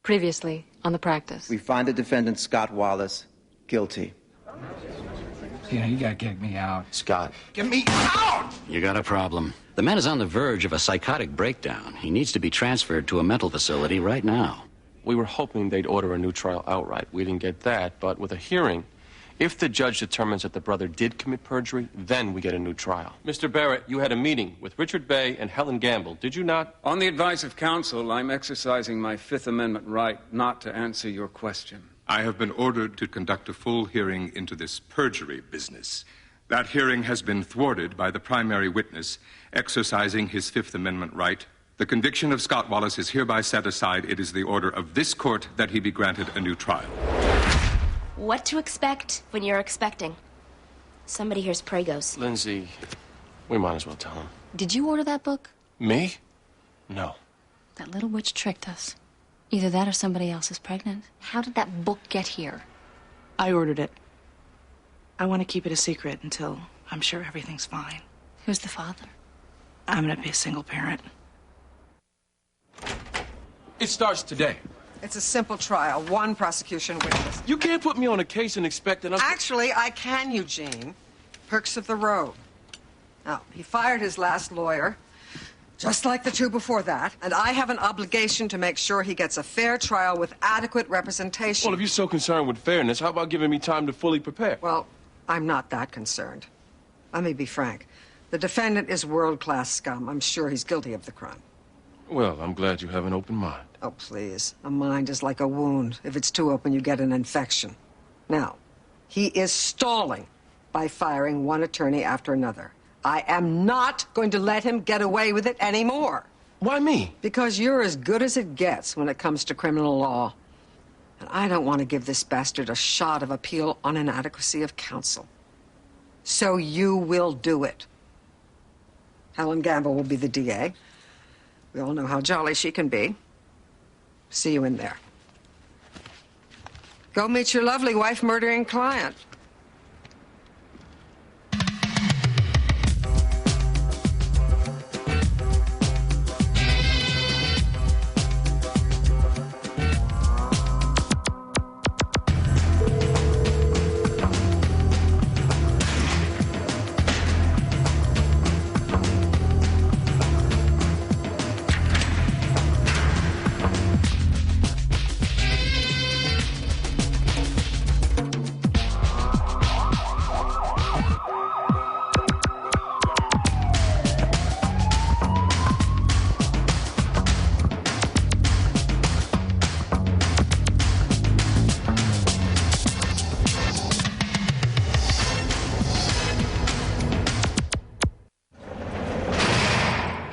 Previously on The Practice. We find the defendant, Scott Wallace, guilty. Yeah, you gotta get me out. Scott. Get me out! You got a problem. The man is on the verge of a psychotic breakdown. He needs to be transferred to a mental facility right now. We were hoping they'd order a new trial outright. We didn't get that, but with a hearing, if the judge determines that the brother did commit perjury, then we get a new trial. Mr. Barrett, you had a meeting with Richard Bay and Helen Gamble, did you not? On the advice of counsel, I'm exercising my Fifth Amendment right not to answer your question. I have been ordered to conduct a full hearing into this perjury business. That hearing has been thwarted by the primary witness exercising his Fifth Amendment right. The conviction of Scott Wallace is hereby set aside. It is the order of this court that he be granted a new trial. What to expect when you're expecting. Somebody hears Pragos. Lindsay, we might as well tell him. Did you order that book? Me? No. That little witch tricked us. Either that or somebody else is pregnant. How did that book get here? I ordered it. I want to keep it a secret until I'm sure everything's fine. Who's the father? I'm going to be a single parent. It starts today. It's a simple trial. One prosecution witness. You can't put me on a case and expect that I'm... Actually, I can, Eugene. Perks of the road. Now, he fired his last lawyer, just like the two before that, and I have an obligation to make sure he gets a fair trial with adequate representation. Well, if you're so concerned with fairness, how about giving me time to fully prepare? Well, I'm not that concerned. Let me be frank. The defendant is world-class scum. I'm sure he's guilty of the crime. Well, I'm glad you have an open mind. Oh, please. A mind is like a wound. If it's too open, you get an infection. Now, he is stalling by firing one attorney after another. I am not going to let him get away with it anymore. Why me? Because you're as good as it gets when it comes to criminal law. And I don't want to give this bastard a shot of appeal on inadequacy of counsel. So you will do it. Helen Gamble will be the DA. We all know how jolly she can be. See you in there. Go meet your lovely wife-murdering client.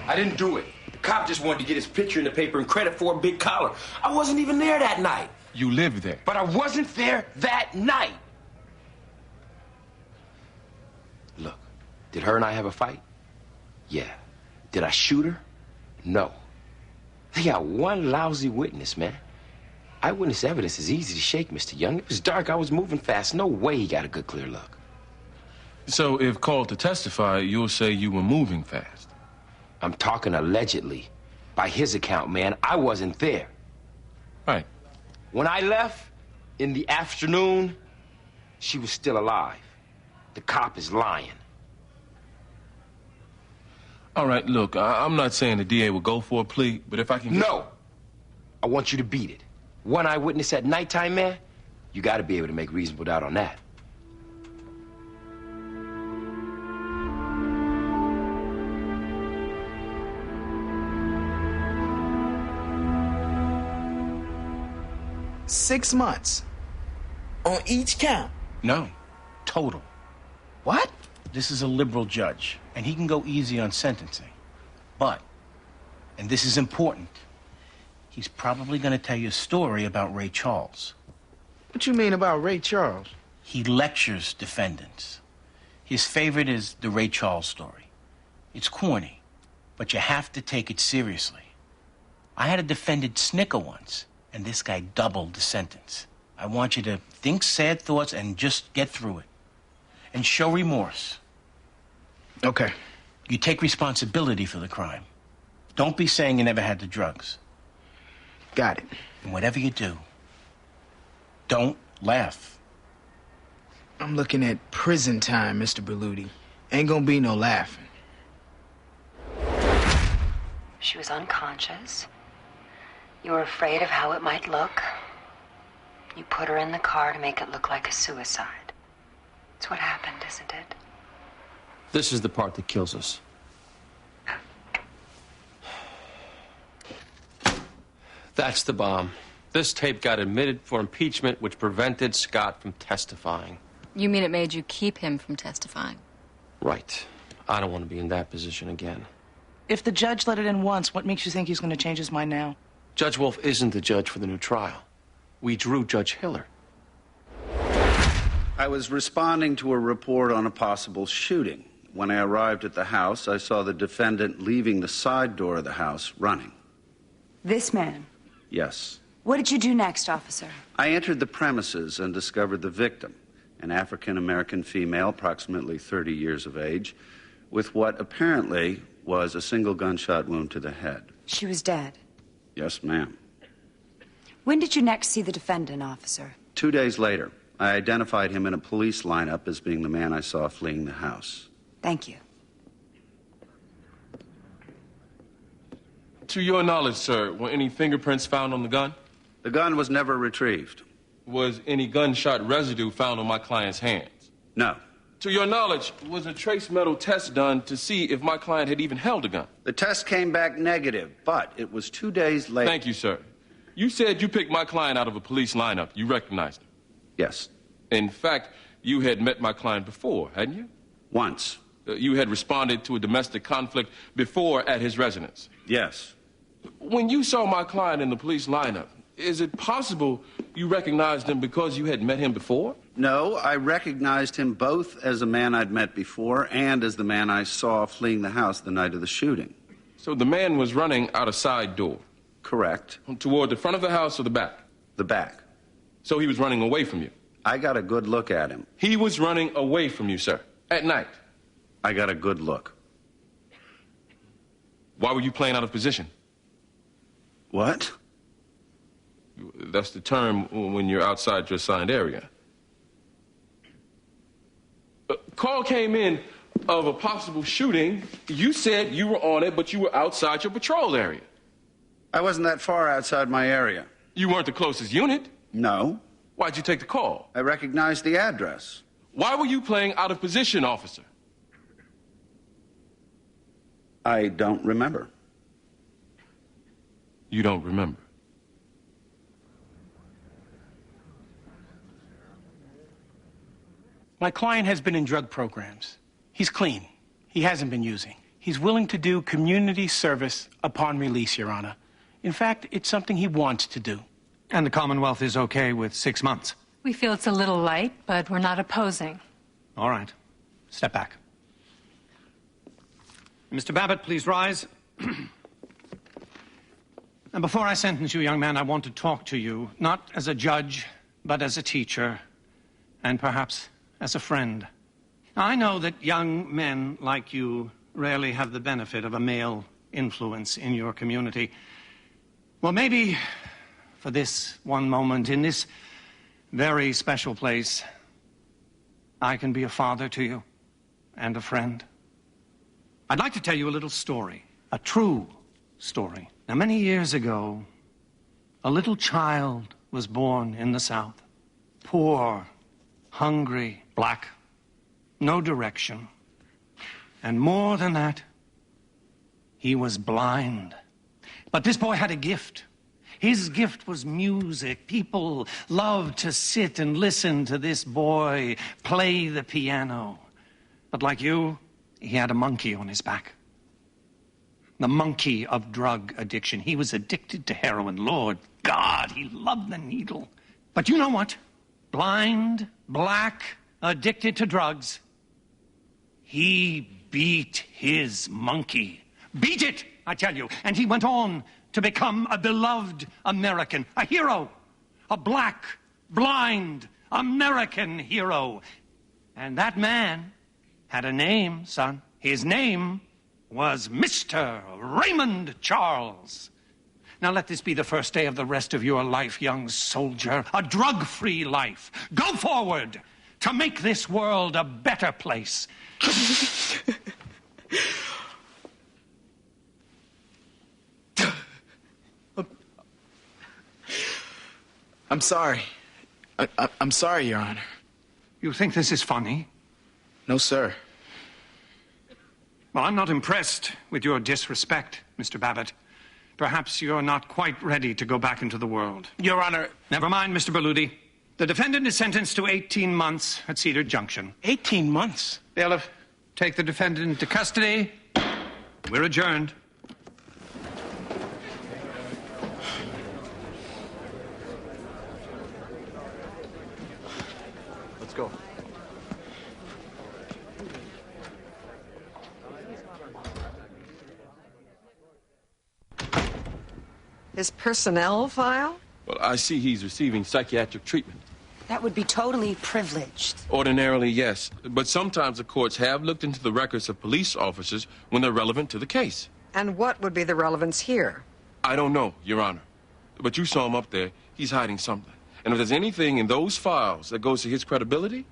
I didn't do it. The cop just wanted to get his picture in the paper and credit for a big collar. I wasn't even there that night. You lived there. But I wasn't there that night. Look, did her and I have a fight? Yeah. Did I shoot her? No. They got one lousy witness, man. Eyewitness evidence is easy to shake, Mr. Young. It was dark. I was moving fast. No way he got a good, clear look. So if called to testify, you'll say you were moving fast. I'm talking allegedly. By his account, man, I wasn't there. Right. When I left in the afternoon, she was still alive. The cop is lying. All right, look, I'm not saying the DA will go for a plea, but if I can... No! I want you to beat it. One eyewitness at nighttime, man, you gotta be able to make reasonable doubt on that. $6 months. On each count. No. Total. What? This is a liberal judge, and he can go easy on sentencing. But, and this is important, he's probably going to tell you a story about Ray Charles. What you mean about Ray Charles? He lectures defendants. His favorite is the Ray Charles story. It's corny, but you have to take it seriously. I had a defendant snicker once, and this guy doubled the sentence. I want you to think sad thoughts and just get through it. And show remorse. Okay. You take responsibility for the crime. Don't be saying you never had the drugs. Got it. And whatever you do, don't laugh. I'm looking at prison time, Mr. Berluti. Ain't gonna be no laughing. She was unconscious. You were afraid of how it might look. You put her in the car to make it look like a suicide. It's what happened, isn't it? This is the part that kills us. That's the bomb. This tape got admitted for impeachment, which prevented Scott from testifying. You mean it made you keep him from testifying? Right. I don't want to be in that position again. If the judge let it in once, what makes you think he's going to change his mind now? Judge Wolf isn't the judge for the new trial. We drew Judge Hiller. I was responding to a report on a possible shooting. When I arrived at the house, I saw the defendant leaving the side door of the house, running. This man. Yes. What did you do next, officer? I entered the premises and discovered the victim, an African-American female, approximately 30 years of age, with what apparently was a single gunshot wound to the head. She was dead. Yes, ma'am. When did you next see the defendant, officer? 2 days later, I identified him in a police lineup as being the man I saw fleeing the house. Thank you. To your knowledge, sir, were any fingerprints found on the gun? The gun was never retrieved. Was any gunshot residue found on my client's hands? No. To your knowledge, was a trace metal test done to see if my client had even held a gun? The test came back negative, but it was 2 days later. Thank you, sir. You said you picked my client out of a police lineup. You recognized him? Yes. In fact, you had met my client before, hadn't you? Once. You had responded to a domestic conflict before at his residence? Yes. When you saw my client in the police lineup, is it possible you recognized him because you had met him before? No, I recognized him both as a man I'd met before and as the man I saw fleeing the house the night of the shooting. So the man was running out a side door? Correct. Toward the front of the house or the back? The back. So he was running away from you? I got a good look at him. He was running away from you, sir, at night? I got a good look. Why were you playing out of position? What? That's the term when you're outside your assigned area. A call came in of a possible shooting. You said you were on it, but you were outside your patrol area. I wasn't that far outside my area. You weren't the closest unit? No. Why'd you take the call? I recognized the address. Why were you playing out of position, officer? I don't remember. You don't remember? My client has been in drug programs. He's clean. He hasn't been using. He's willing to do community service upon release, Your Honor. In fact, it's something he wants to do. And the Commonwealth is okay with 6 months? We feel it's a little light, but we're not opposing. All right. Step back. Mr. Babbitt, please rise. And before I sentence you, young man, I want to talk to you, not as a judge, but as a teacher, and perhaps as a friend. I know that young men like you rarely have the benefit of a male influence in your community. Well, maybe for this one moment, in this very special place, I can be a father to you and a friend. I'd like to tell you a little story, a true story. Now, many years ago, a little child was born in the South. Poor, hungry, black, no direction. And more than that, he was blind. But this boy had a gift. His gift was music. People loved to sit and listen to this boy play the piano. But like you, he had a monkey on his back. The monkey of drug addiction. He was addicted to heroin. Lord God, he loved the needle. But you know what? Blind, black, addicted to drugs. He beat his monkey. Beat it, I tell you. And he went on to become a beloved American, a hero, a black, blind American hero. And that man had a name, son. His name was Mr. Raymond Charles. Now let this be the first day of the rest of your life, young soldier. A drug-free life. Go forward to make this world a better place. I'm sorry. I'm sorry, Your Honor. You think this is funny? No, sir. Well, I'm not impressed with your disrespect, Mr. Babbitt. Perhaps you're not quite ready to go back into the world. Your Honor... Never mind, Mr. Berluti. The defendant is sentenced to 18 months at Cedar Junction. 18 months? Bailiff, take the defendant into custody. We're adjourned. Let's go. His personnel file? Well, I see he's receiving psychiatric treatment. That would be totally privileged. Ordinarily, yes. But sometimes the courts have looked into the records of police officers when they're relevant to the case. And what would be the relevance here? I don't know, Your Honor. But you saw him up there. He's hiding something. And if there's anything in those files that goes to his credibility,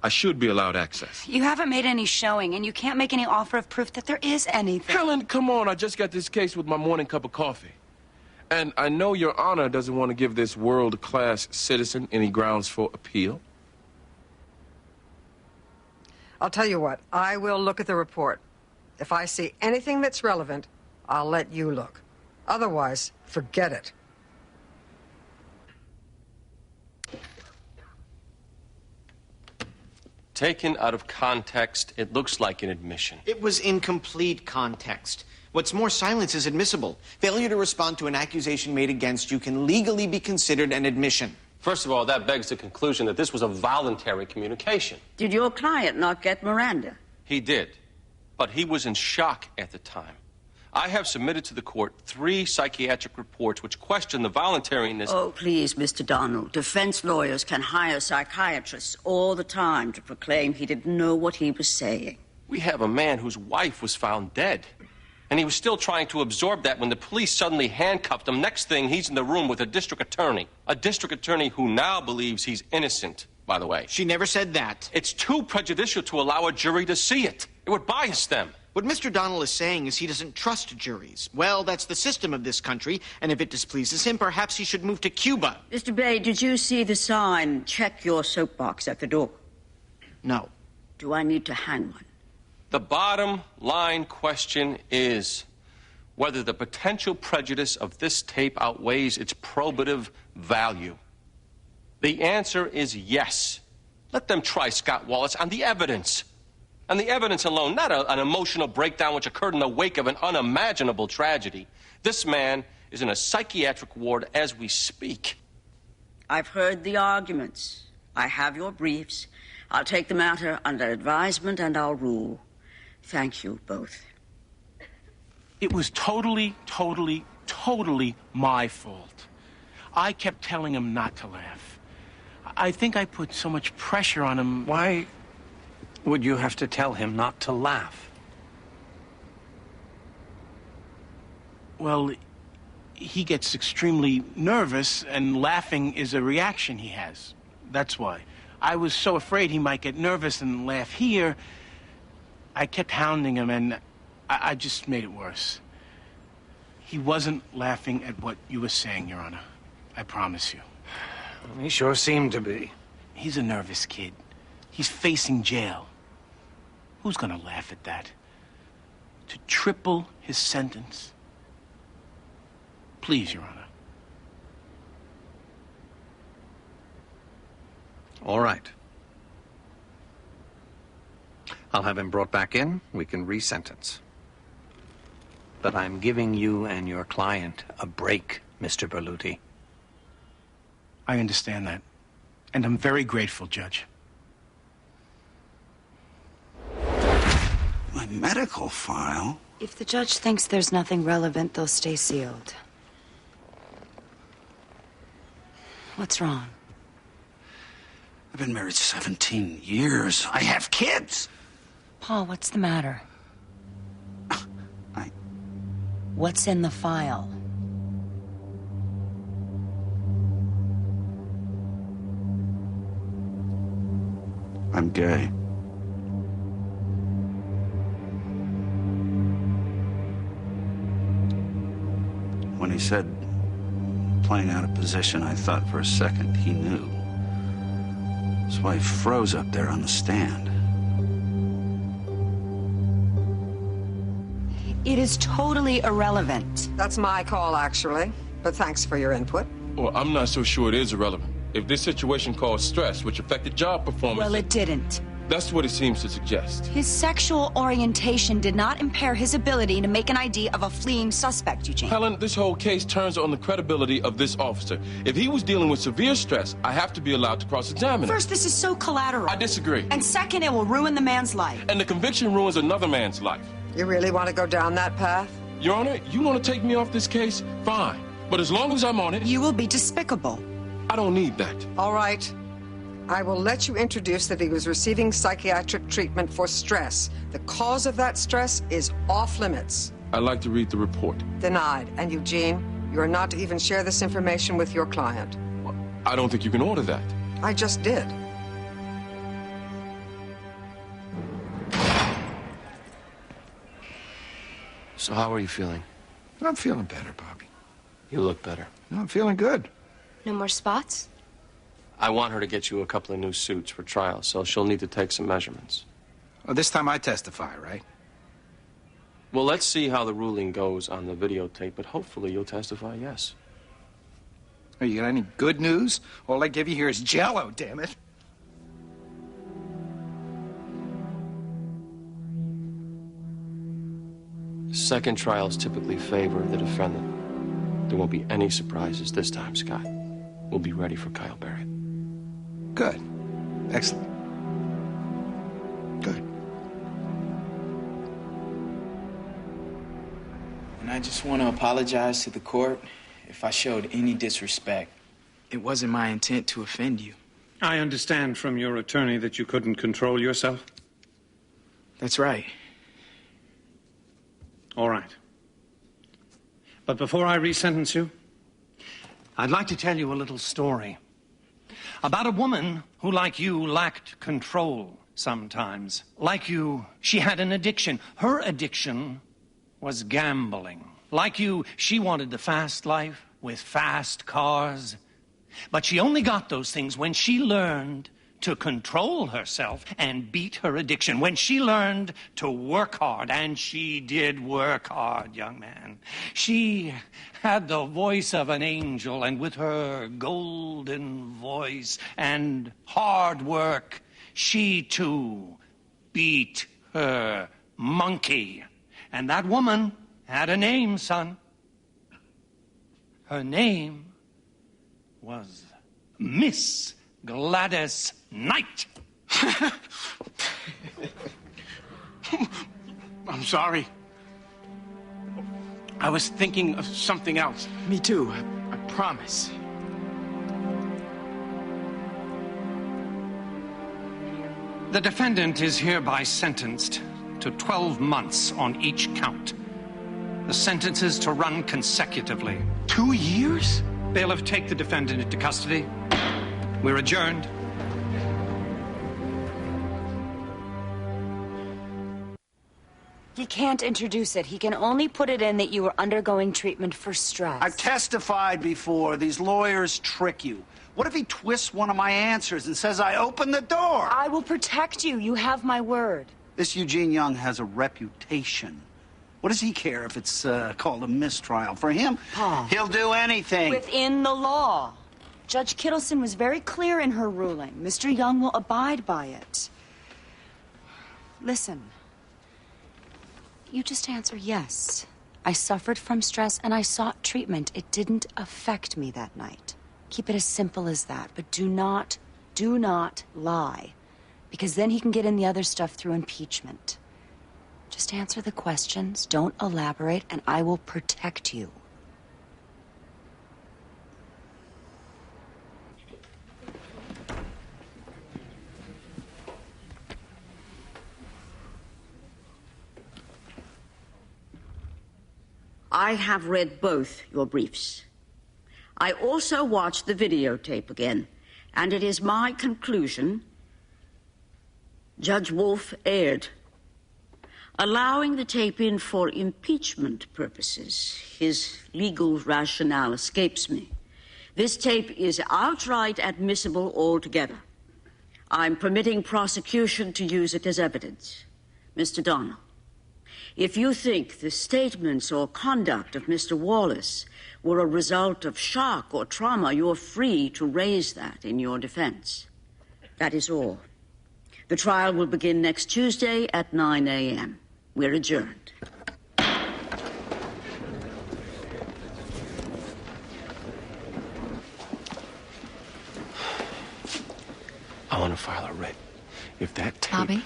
I should be allowed access. You haven't made any showing, and you can't make any offer of proof that there is anything. Helen, come on. I just got this case with my morning cup of coffee. And I know Your Honor doesn't want to give this world-class citizen any grounds for appeal. I'll tell you what, I will look at the report. If I see anything that's relevant, I'll let you look. Otherwise, forget it. Taken out of context, it looks like an admission. It was in complete context. What's more, silence is admissible. Failure to respond to an accusation made against you can legally be considered an admission. First of all, that begs the conclusion that this was a voluntary communication. Did your client not get Miranda? He did, but he was in shock at the time. I have submitted to the court 3 psychiatric reports which question the voluntariness... Oh, please, Mr. Donald. Defense lawyers can hire psychiatrists all the time to proclaim he didn't know what he was saying. We have a man whose wife was found dead. And he was still trying to absorb that when the police suddenly handcuffed him. Next thing, he's in the room with a district attorney. A district attorney who now believes he's innocent, by the way. She never said that. It's too prejudicial to allow a jury to see it. It would bias them. What Mr. Donald is saying is he doesn't trust juries. Well, that's the system of this country, and if it displeases him, perhaps he should move to Cuba. Mr. Bay, did you see the sign, check your soapbox at the door? No. Do I need to hang one? The bottom line question is whether the potential prejudice of this tape outweighs its probative value. The answer is yes. Let them try Scott Wallace on the evidence. And the evidence alone, not an emotional breakdown which occurred in the wake of an unimaginable tragedy. This man is in a psychiatric ward as we speak. I've heard the arguments. I have your briefs. I'll take the matter under advisement and I'll rule. Thank you both. It was totally my fault. I kept telling him not to laugh. I think I put so much pressure on him. Why would you have to tell him not to laugh? Well, he gets extremely nervous, and laughing is a reaction he has. That's why. I was so afraid he might get nervous and laugh here. I kept hounding him, and I just made it worse. He wasn't laughing at what you were saying, Your Honor. I promise you. He sure seemed to be. He's a nervous kid. He's facing jail. Who's gonna laugh at that? To triple his sentence? Please, Your Honor. All right. I'll have him brought back in. We can re-sentence. But I'm giving you and your client a break, Mr. Berluti. I understand that. And I'm very grateful, Judge. My medical file? If the judge thinks there's nothing relevant, they'll stay sealed. What's wrong? I've been married 17 years. I have kids. Paul, what's the matter? What's in the file? I'm gay. When he said playing out of position, I thought for a second he knew. That's why he froze up there on the stand. It is totally irrelevant. That's my call, actually. But thanks for your input. Well, I'm not so sure it is irrelevant. If this situation caused stress, which affected job performance... Well, it didn't. That's what it seems to suggest. His sexual orientation did not impair his ability to make an ID of a fleeing suspect, Eugene. Helen, this whole case turns on the credibility of this officer. If he was dealing with severe stress, I have to be allowed to cross-examine him. First, this is so collateral. I disagree. And second, it will ruin the man's life. And the conviction ruins another man's life. You really want to go down that path? Your Honor, you want to take me off this case? Fine. But as long as I'm on it... You will be despicable. I don't need that. All right. I will let you introduce that he was receiving psychiatric treatment for stress. The cause of that stress is off limits. I'd like to read the report. Denied. And Eugene, you are not to even share this information with your client. I don't think you can order that. I just did. So how are you feeling? I'm feeling better, Bobby. You look better. No, I'm feeling good. No more spots? I want her to get you a couple of new suits for trial, so she'll need to take some measurements. Well, this time I testify, right? Well, let's see how the ruling goes on the videotape, but hopefully you'll testify yes. Oh, you got any good news? All I give you here is Jell-O, damn it. Second trials typically favor the defendant. There won't be any surprises this time, Scott. We'll be ready for Kyle Barrett. Good. Excellent. Good. And I just want to apologize to the court if I showed any disrespect. It wasn't my intent to offend you. I understand from your attorney that you couldn't control yourself. That's right. All right. But before I resentence you, I'd like to tell you a little story about a woman who, like you, lacked control sometimes. Like you, she had an addiction. Her addiction was gambling. Like you, she wanted the fast life with fast cars. But she only got those things when she learned to control herself and beat her addiction. When she learned to work hard, and she did work hard, young man. She had the voice of an angel, and with her golden voice and hard work, she too beat her monkey. And that woman had a name, son. Her name was Miss Gladys Knight. I'm sorry. I was thinking of something else. Me too, I promise. The defendant is hereby sentenced to 12 months on each count. The sentences to run consecutively. 2 years? Bailiff, take the defendant into custody. We're adjourned. He can't introduce it. He can only put it in that you were undergoing treatment for stress. I've testified before. These lawyers trick you. What if he twists one of my answers and says I opened the door? I will protect you. You have my word. This Eugene Young has a reputation. What does he care if it's called a mistrial? For him, Paul, he'll do anything. Within the law. Judge Kittleson was very clear in her ruling. Mr. Young will abide by it. Listen. You just answer yes. I suffered from stress and I sought treatment. It didn't affect me that night. Keep it as simple as that. But do not lie. Because then he can get in the other stuff through impeachment. Just answer the questions, don't elaborate, and I will protect you. I have read both your briefs. I also watched the videotape again, and it is my conclusion Judge Wolf erred, allowing the tape in for impeachment purposes. His legal rationale escapes me. This tape is outright admissible altogether. I'm permitting prosecution to use it as evidence. Mr. Donnell, if you think the statements or conduct of Mr. Wallace were a result of shock or trauma, you're free to raise that in your defense. That is all. The trial will begin next Tuesday at 9 a.m. We're adjourned. I want to file a writ. If that tape... Bobby,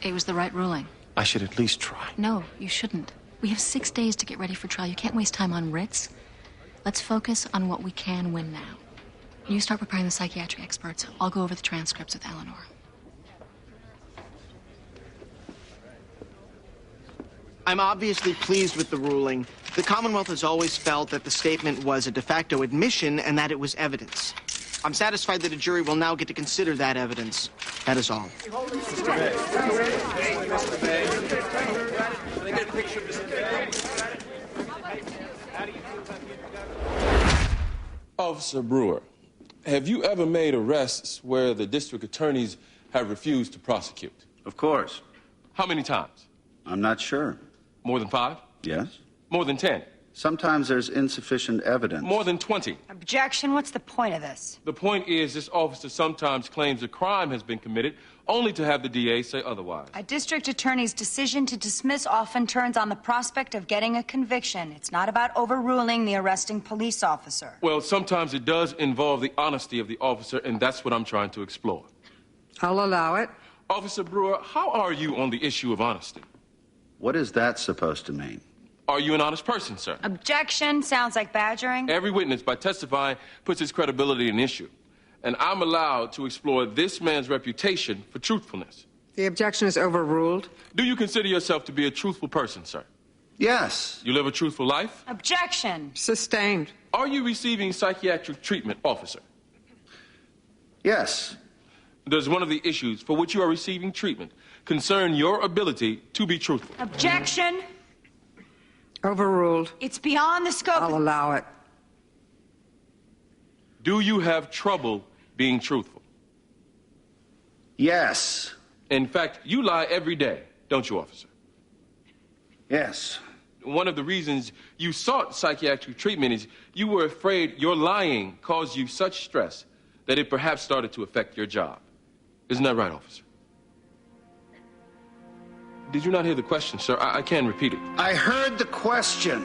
it was the right ruling. I should at least try. No, you shouldn't. We have 6 days to get ready for trial. You can't waste time on writs. Let's focus on what we can win now. You start preparing the psychiatric experts. I'll go over the transcripts with Eleanor. I'm obviously pleased with the ruling. The Commonwealth has always felt that the statement was a de facto admission and that it was evidence. I'm satisfied that a jury will now get to consider that evidence. That is all. Officer Brewer, have you ever made arrests where the district attorneys have refused to prosecute? Of course. How many times? I'm not sure. More than 5? Yes. More than 10? Sometimes there's insufficient evidence. More than 20? Objection. What's the point of this? The point is this officer sometimes claims a crime has been committed only to have the DA say otherwise. A district attorney's decision to dismiss often turns on the prospect of getting a conviction. It's not about overruling the arresting police officer. Well, sometimes it does involve the honesty of the officer, and that's what I'm trying to explore. I'll allow it. Officer Brewer, how are you on the issue of honesty? What is that supposed to mean? Are you an honest person, sir? Objection. Sounds like badgering. Every witness, by testifying, puts his credibility in issue. And I'm allowed to explore this man's reputation for truthfulness. The objection is overruled. Do you consider yourself to be a truthful person, sir? Yes. You live a truthful life? Objection. Sustained. Are you receiving psychiatric treatment, officer? Yes. Does one of the issues for which you are receiving treatment concern your ability to be truthful? Objection. Overruled. It's beyond the scope. I'll allow it. Do you have trouble being truthful? Yes. In fact, you lie every day, don't you, officer? Yes. One of the reasons you sought psychiatric treatment is you were afraid your lying caused you such stress that it perhaps started to affect your job. Isn't that right, officer? Did you not hear the question, sir? I can repeat it. I heard the question.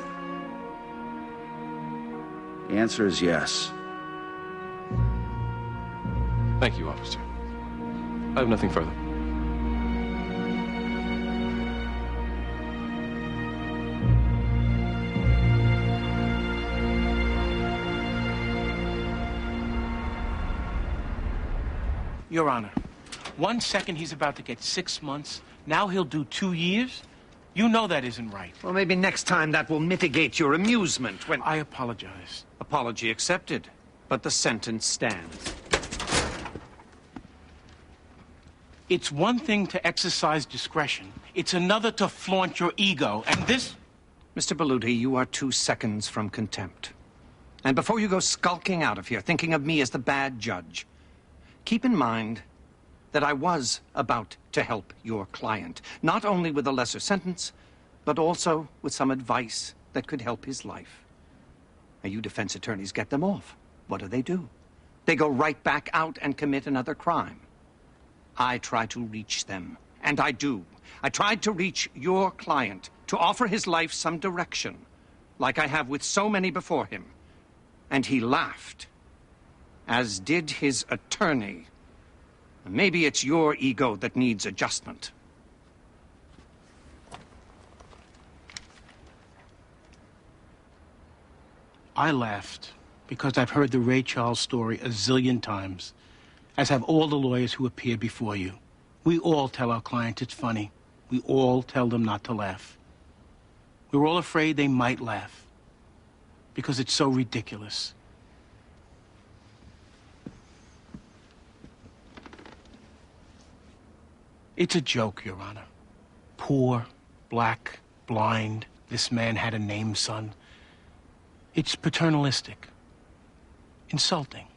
The answer is yes. Thank you, officer. I have nothing further. Your Honor, 1 second he's about to get 6 months. Now he'll do 2 years? You know that isn't right. Well, maybe next time that will mitigate your amusement when... I apologize. Apology accepted, but the sentence stands. It's one thing to exercise discretion. It's another to flaunt your ego, and this... Mr. Berluti, you are 2 seconds from contempt. And before you go skulking out of here, thinking of me as the bad judge, keep in mind that I was about to help your client, not only with a lesser sentence, but also with some advice that could help his life. Now, you defense attorneys get them off. What do? They go right back out and commit another crime. I try to reach them, and I do. I tried to reach your client, to offer his life some direction, like I have with so many before him. And he laughed, as did his attorney. Maybe it's your ego that needs adjustment. I laughed because I've heard the Ray Charles story a zillion times, as have all the lawyers who appear before you. We all tell our clients it's funny. We all tell them not to laugh. We're all afraid they might laugh because it's so ridiculous. It's a joke, Your Honor. Poor, black, blind, this man had a named son. It's paternalistic, insulting.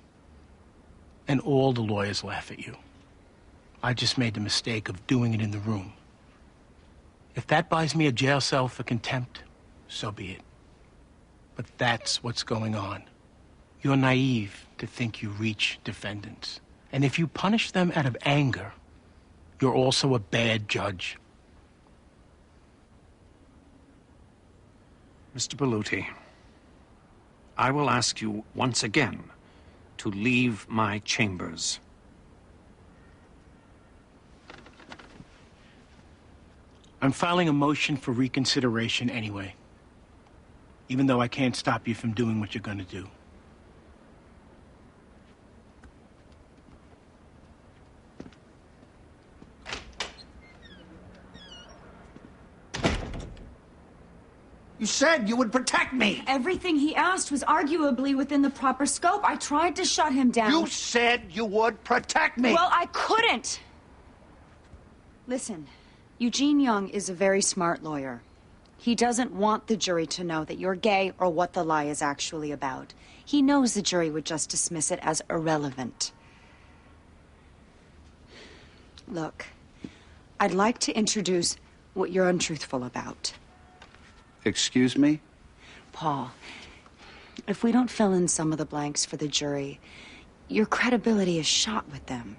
And all the lawyers laugh at you. I just made the mistake of doing it in the room. If that buys me a jail cell for contempt, so be it. But that's what's going on. You're naive to think you reach defendants. And if you punish them out of anger, you're also a bad judge. Mr. Berluti, I will ask you once again to leave my chambers. I'm filing a motion for reconsideration anyway, even though I can't stop you from doing what you're going to do. You said you would protect me. Everything he asked was arguably within the proper scope. I tried to shut him down. You said you would protect me. Well, I couldn't. Listen, Eugene Young is a very smart lawyer. He doesn't want the jury to know that you're gay or what the lie is actually about. He knows the jury would just dismiss it as irrelevant. Look, I'd like to introduce what you're untruthful about. Excuse me? Paul, if we don't fill in some of the blanks for the jury, your credibility is shot with them.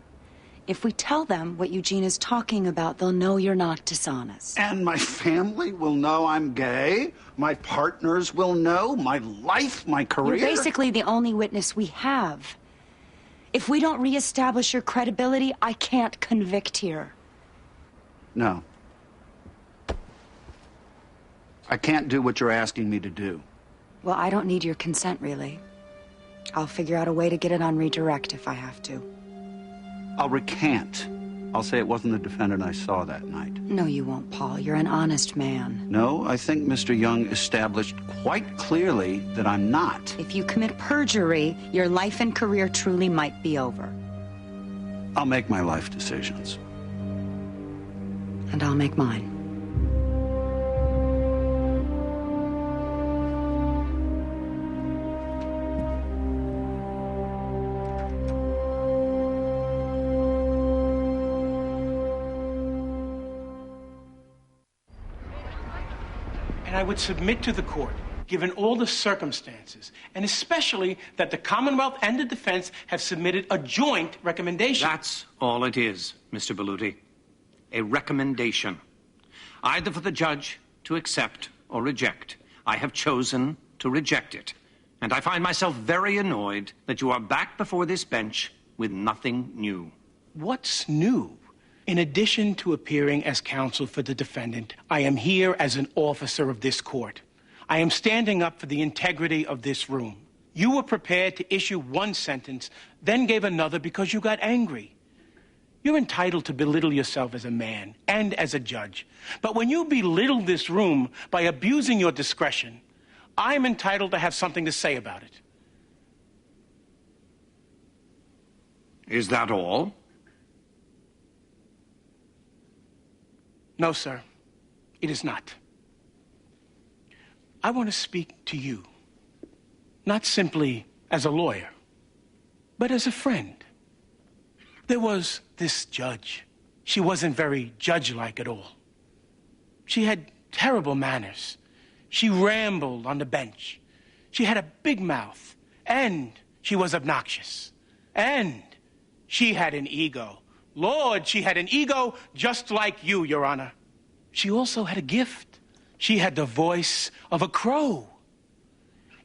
If we tell them what Eugene is talking about, they'll know you're not dishonest. And my family will know I'm gay. My partners will know. My life, my career. You're basically the only witness we have. If we don't reestablish your credibility, I can't convict here. No. I can't do what you're asking me to do. Well, I don't need your consent, really. I'll figure out a way to get it on redirect if I have to. I'll recant. I'll say it wasn't the defendant I saw that night. No, you won't, Paul. You're an honest man. No, I think Mr. Young established quite clearly that I'm not. If you commit perjury, your life and career truly might be over. I'll make my life decisions. And I'll make mine. And I would submit to the court, given all the circumstances, and especially that the Commonwealth and the defense have submitted a joint recommendation. That's all it is, Mr. Berluti. A recommendation. Either for the judge to accept or reject. I have chosen to reject it. And I find myself very annoyed that you are back before this bench with nothing new. What's new? In addition to appearing as counsel for the defendant, I am here as an officer of this court. I am standing up for the integrity of this room. You were prepared to issue one sentence, then gave another because you got angry. You're entitled to belittle yourself as a man and as a judge. But when you belittle this room by abusing your discretion, I'm entitled to have something to say about it. Is that all? No, sir, it is not. I want to speak to you, not simply as a lawyer, but as a friend. There was this judge. She wasn't very judge-like at all. She had terrible manners. She rambled on the bench. She had a big mouth, and she was obnoxious. And she had an ego. Lord, she had an ego just like you, Your Honor. She also had a gift. She had the voice of a crow.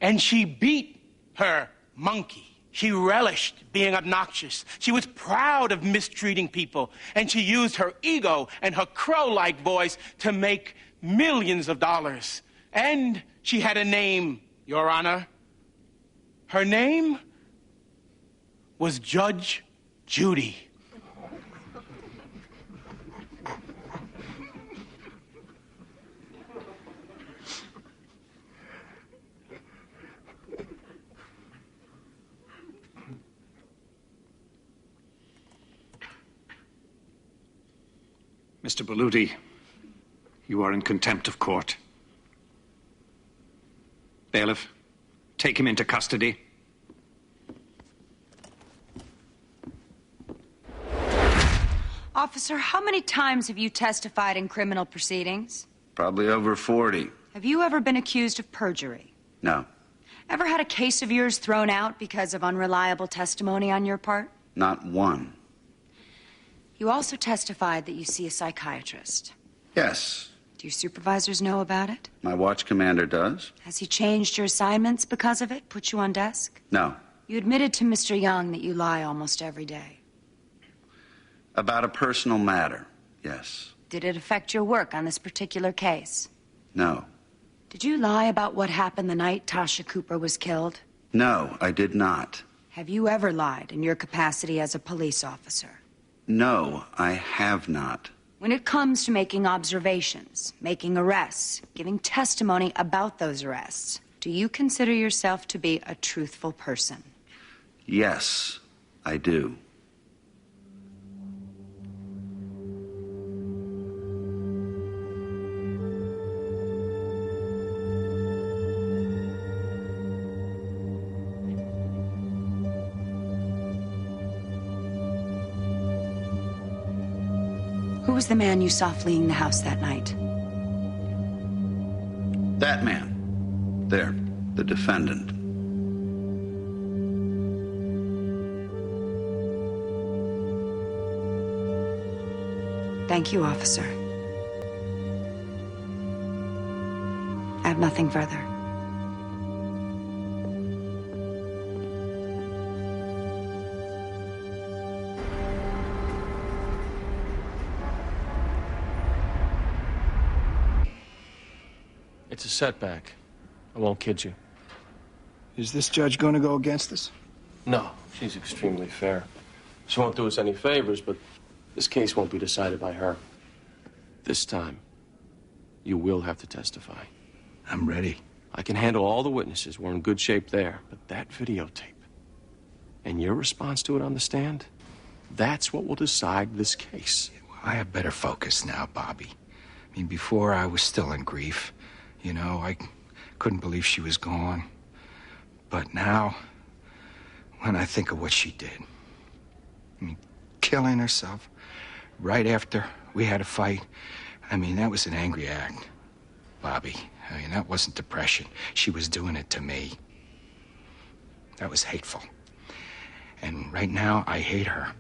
And she beat her monkey. She relished being obnoxious. She was proud of mistreating people. And she used her ego and her crow-like voice to make millions of dollars. And she had a name, Your Honor. Her name was Judge Judy. Mr. Berluti, you are in contempt of court. Bailiff, take him into custody. Officer, how many times have you testified in criminal proceedings? Probably over 40. Have you ever been accused of perjury? No, Ever had a case of yours thrown out because of unreliable testimony on your part? not one. You also testified that you see a psychiatrist. Yes, Do your supervisors know about it? my watch commander does. Has he changed your assignments because of it? Put you on desk? No, You admitted to Mr. Young that you lie almost every day. about a personal matter, yes. Did it affect your work on this particular case? No, Did you lie about what happened the night Tasha Cooper was killed? no, I did not. Have you ever lied in your capacity as a police officer? No, I have not. When it comes to making observations, making arrests, giving testimony about those arrests, do you consider yourself to be a truthful person? Yes, I do. Who was the man you saw fleeing the house that night? That man. There, the defendant. Thank you, officer. I have nothing further. It's a setback. I won't kid you. Is this judge going to go against us? No, she's extremely fair. She won't do us any favors, but this case won't be decided by her. This time, you will have to testify. I'm ready. I can handle all the witnesses. We're in good shape there. But that videotape and your response to it on the stand, that's what will decide this case. I have better focus now, Bobby. I mean, before I was still in grief. You know, I couldn't believe she was gone. But now, when I think of what she did, I mean, killing herself right after we had a fight, I mean, that was an angry act, Bobby. I mean, that wasn't depression. She was doing it to me. That was hateful. And right now, I hate her.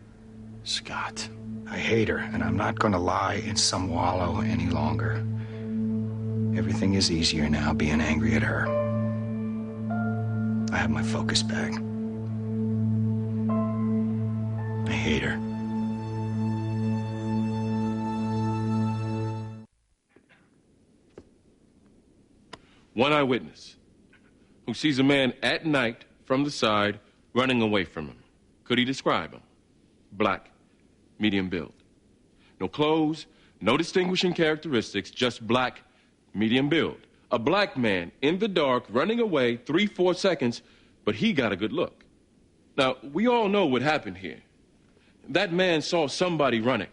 Scott. I hate her, and I'm not gonna lie in some wallow any longer. Everything is easier now being angry at her. I have my focus back. I hate her. One eyewitness who sees a man at night from the side running away from him. Could he describe him? Black, medium build. No clothes, no distinguishing characteristics, just black, medium build. A black man in the dark running away 3-4 seconds, but he got a good look. Now, we all know what happened here. That man saw somebody running.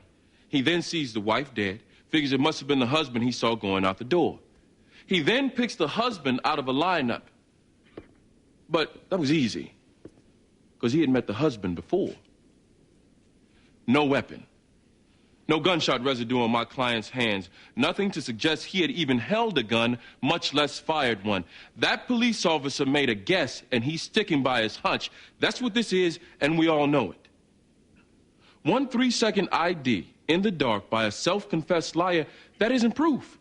He then sees the wife dead, figures it must have been the husband he saw going out the door. He then picks the husband out of a lineup. But that was easy, because he had met the husband before. No weapon. No gunshot residue on my client's hands. Nothing to suggest he had even held a gun, much less fired one. That police officer made a guess, and he's sticking by his hunch. That's what this is, and we all know it. 1 3-second ID in the dark by a self-confessed liar, that isn't proof.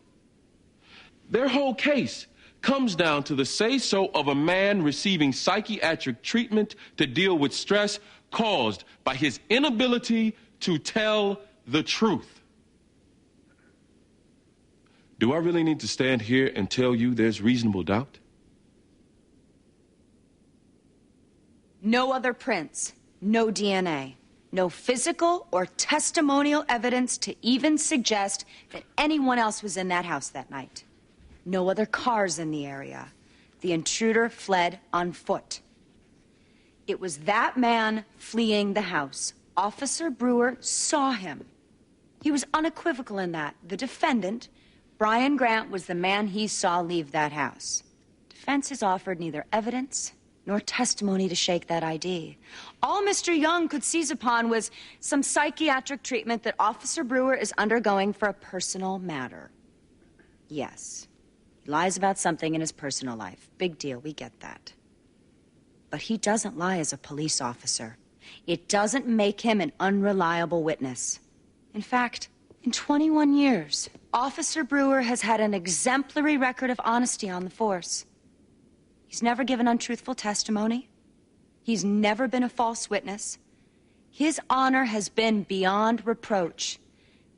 Their whole case comes down to the say-so of a man receiving psychiatric treatment to deal with stress caused by his inability to tell the truth. Do I really need to stand here and tell you there's reasonable doubt? No other prints, no DNA, no physical or testimonial evidence to even suggest that anyone else was in that house that night. No other cars in the area. The intruder fled on foot. It was that man fleeing the house. Officer Brewer saw him. He was unequivocal in that. The defendant, Brian Grant, was the man he saw leave that house. Defense has offered neither evidence nor testimony to shake that ID. All Mr. Young could seize upon was some psychiatric treatment that Officer Brewer is undergoing for a personal matter. Yes, he lies about something in his personal life. Big deal, we get that. But he doesn't lie as a police officer. It doesn't make him an unreliable witness. In fact, in 21 years, Officer Brewer has had an exemplary record of honesty on the force. He's never given untruthful testimony. He's never been a false witness. His honor has been beyond reproach,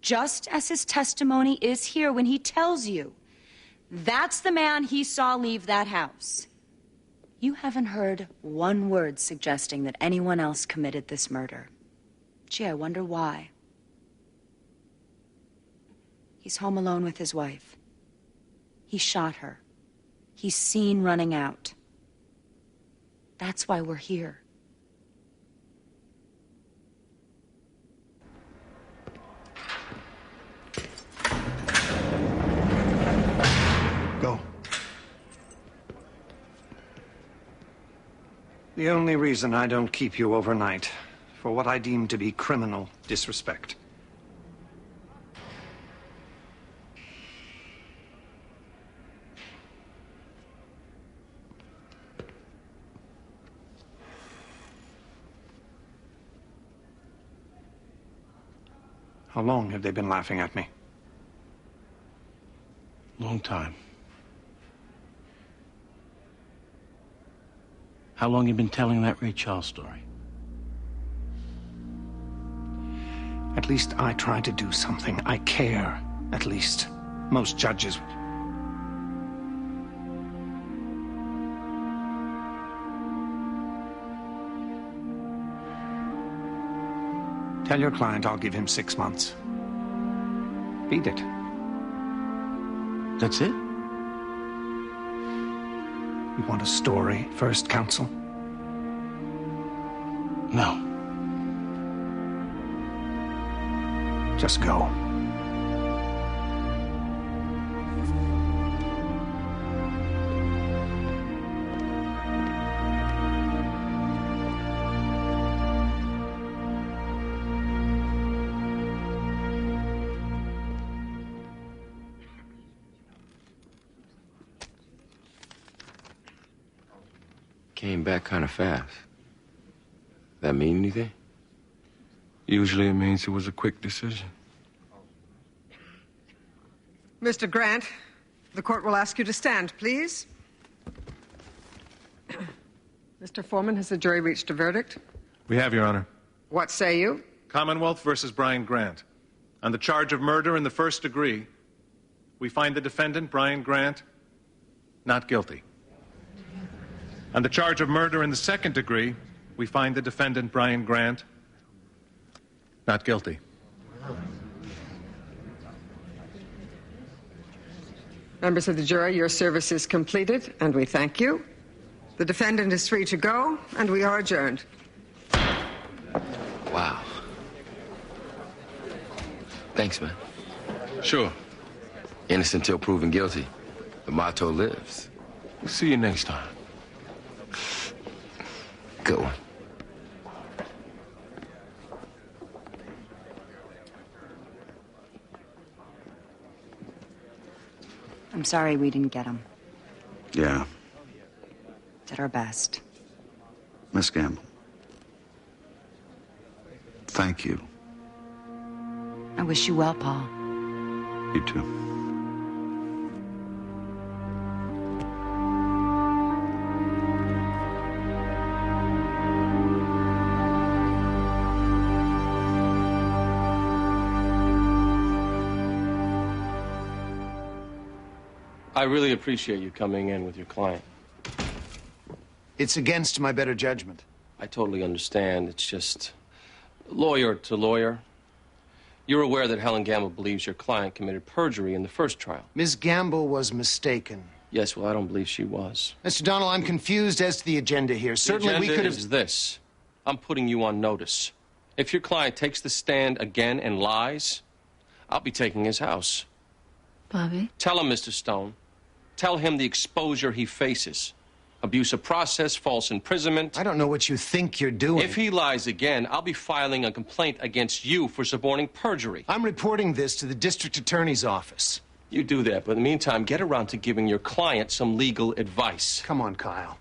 just as his testimony is here when he tells you that's the man he saw leave that house. You haven't heard one word suggesting that anyone else committed this murder. Gee, I wonder why. He's home alone with his wife. He shot her. He's seen running out. That's why we're here. Go. The only reason I don't keep you overnight, for what I deem to be criminal disrespect. How long have they been laughing at me? Long time. How long you been telling that Ray Charles story? At least I try to do something. I care, at least. Most judges. Tell your client I'll give him 6 months. Beat it. That's it? You want a story first, counsel? No. Just go. Came back kind of fast. That mean anything? Usually it means it was a quick decision. Mr. Grant, the court will ask you to stand, please. Mr. Foreman, has the jury reached a verdict? We have, Your Honor. What say you? Commonwealth versus Brian Grant. On the charge of murder in the first degree, we find the defendant, Brian Grant, not guilty. On the charge of murder in the second degree, we find the defendant, Brian Grant, not guilty. Members of the jury, your service is completed, and we thank you. The defendant is free to go, and we are adjourned. Wow. Thanks, man. Sure. Innocent till proven guilty. The motto lives. We'll see you next time. Good one. I'm sorry we didn't get him. Yeah. Did our best. Miss Gamble. Thank you. I wish you well, Paul. You too. I really appreciate you coming in with your client. It's against my better judgment. I totally understand. It's just lawyer to lawyer. You're aware that Helen Gamble believes your client committed perjury in the first trial. Ms. Gamble was mistaken. Yes, well, I don't believe she was. Mr. Donnell, I'm confused as to the agenda here. Certainly we could have... is this. I'm putting you on notice. If your client takes the stand again and lies, I'll be taking his house. Bobby? Tell him, Mr. Stone. Tell him the exposure he faces. Abuse of process, false imprisonment. I don't know what you think you're doing. If he lies again, I'll be filing a complaint against you for suborning perjury. I'm reporting this to the district attorney's office. You do that, but in the meantime, get around to giving your client some legal advice. Come on, Kyle.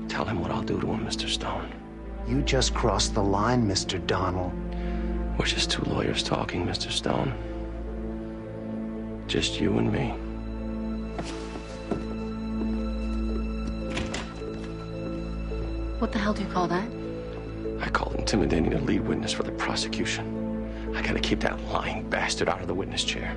Tell him what I'll do to him, Mr. Stone. You just crossed the line, Mr. Donnell. We're just two lawyers talking, Mr. Stone. Just you and me. What the hell do you call that? I call intimidating a lead witness for the prosecution. I gotta keep that lying bastard out of the witness chair.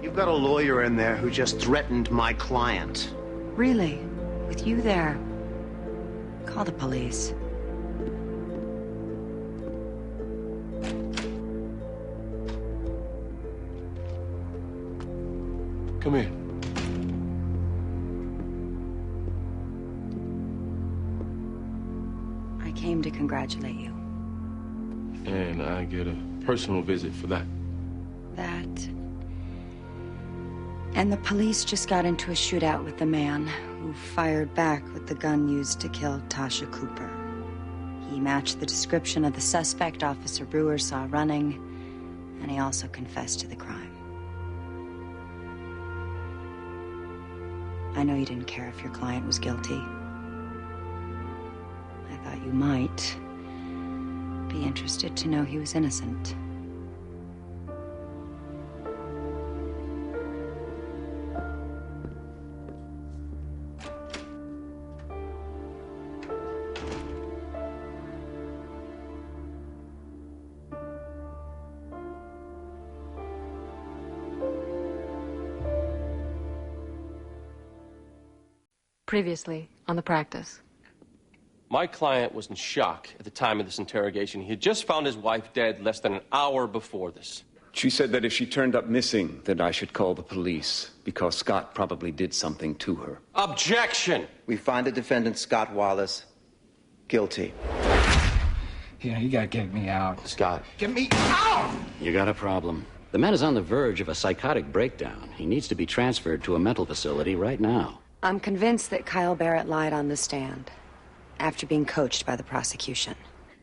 You've got a lawyer in there who just threatened my client. Really? With you there? Call the police. Come here. I came to congratulate you. And I get a personal visit for that. That. And the police just got into a shootout with the man who fired back with the gun used to kill Tasha Cooper. He matched the description of the suspect Officer Brewer saw running, and he also confessed to the crime. I know you didn't care if your client was guilty. I thought you might be interested to know he was innocent. Previously on the practice. My client was in shock at the time of this interrogation. He had just found his wife dead less than an hour before this. She said that if she turned up missing, that I should call the police, because Scott probably did something to her. Objection! We find the defendant, Scott Wallace, guilty. Yeah, you gotta get me out. Scott. Get me out! You got a problem. The man is on the verge of a psychotic breakdown. He needs to be transferred to a mental facility right now. I'm convinced that Kyle Barrett lied on the stand after being coached by the prosecution.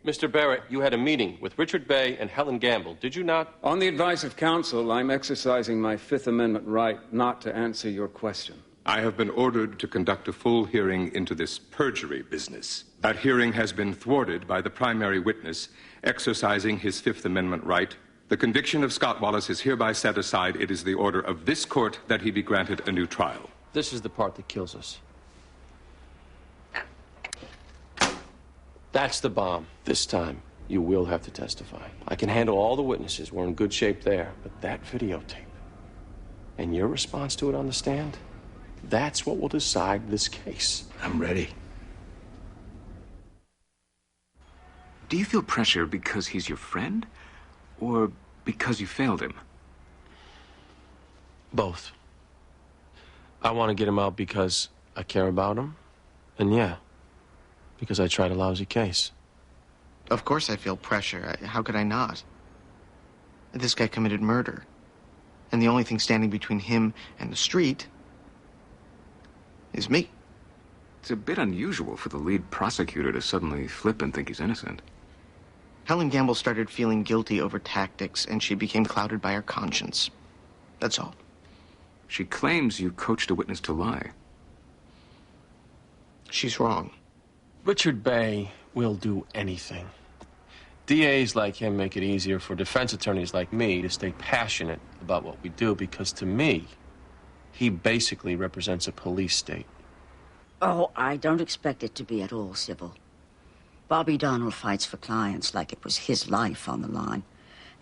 Mr. Barrett, you had a meeting with Richard Bay and Helen Gamble, did you not? On the advice of counsel, I'm exercising my Fifth Amendment right not to answer your question. I have been ordered to conduct a full hearing into this perjury business. That hearing has been thwarted by the primary witness exercising his Fifth Amendment right. The conviction of Scott Wallace is hereby set aside. It is the order of this court that he be granted a new trial. This is the part that kills us. That's the bomb. This time, you will have to testify. I can handle all the witnesses. We're in good shape there. But that videotape and your response to it on the stand, that's what will decide this case. I'm ready. Do you feel pressure because he's your friend, or because you failed him? Both. I want to get him out because I care about him, and yeah, because I tried a lousy case. Of course I feel pressure. How could I not? This guy committed murder. And the only thing standing between him and the street is me. It's a bit unusual for the lead prosecutor to suddenly flip and think he's innocent. Helen Gamble started feeling guilty over tactics, and she became clouded by her conscience. That's all. She claims you coached a witness to lie. She's wrong. Richard Bay will do anything. DAs like him make it easier for defense attorneys like me to stay passionate about what we do, because to me, he basically represents a police state. Oh, I don't expect it to be at all civil. Bobby Donnell fights for clients like it was his life on the line.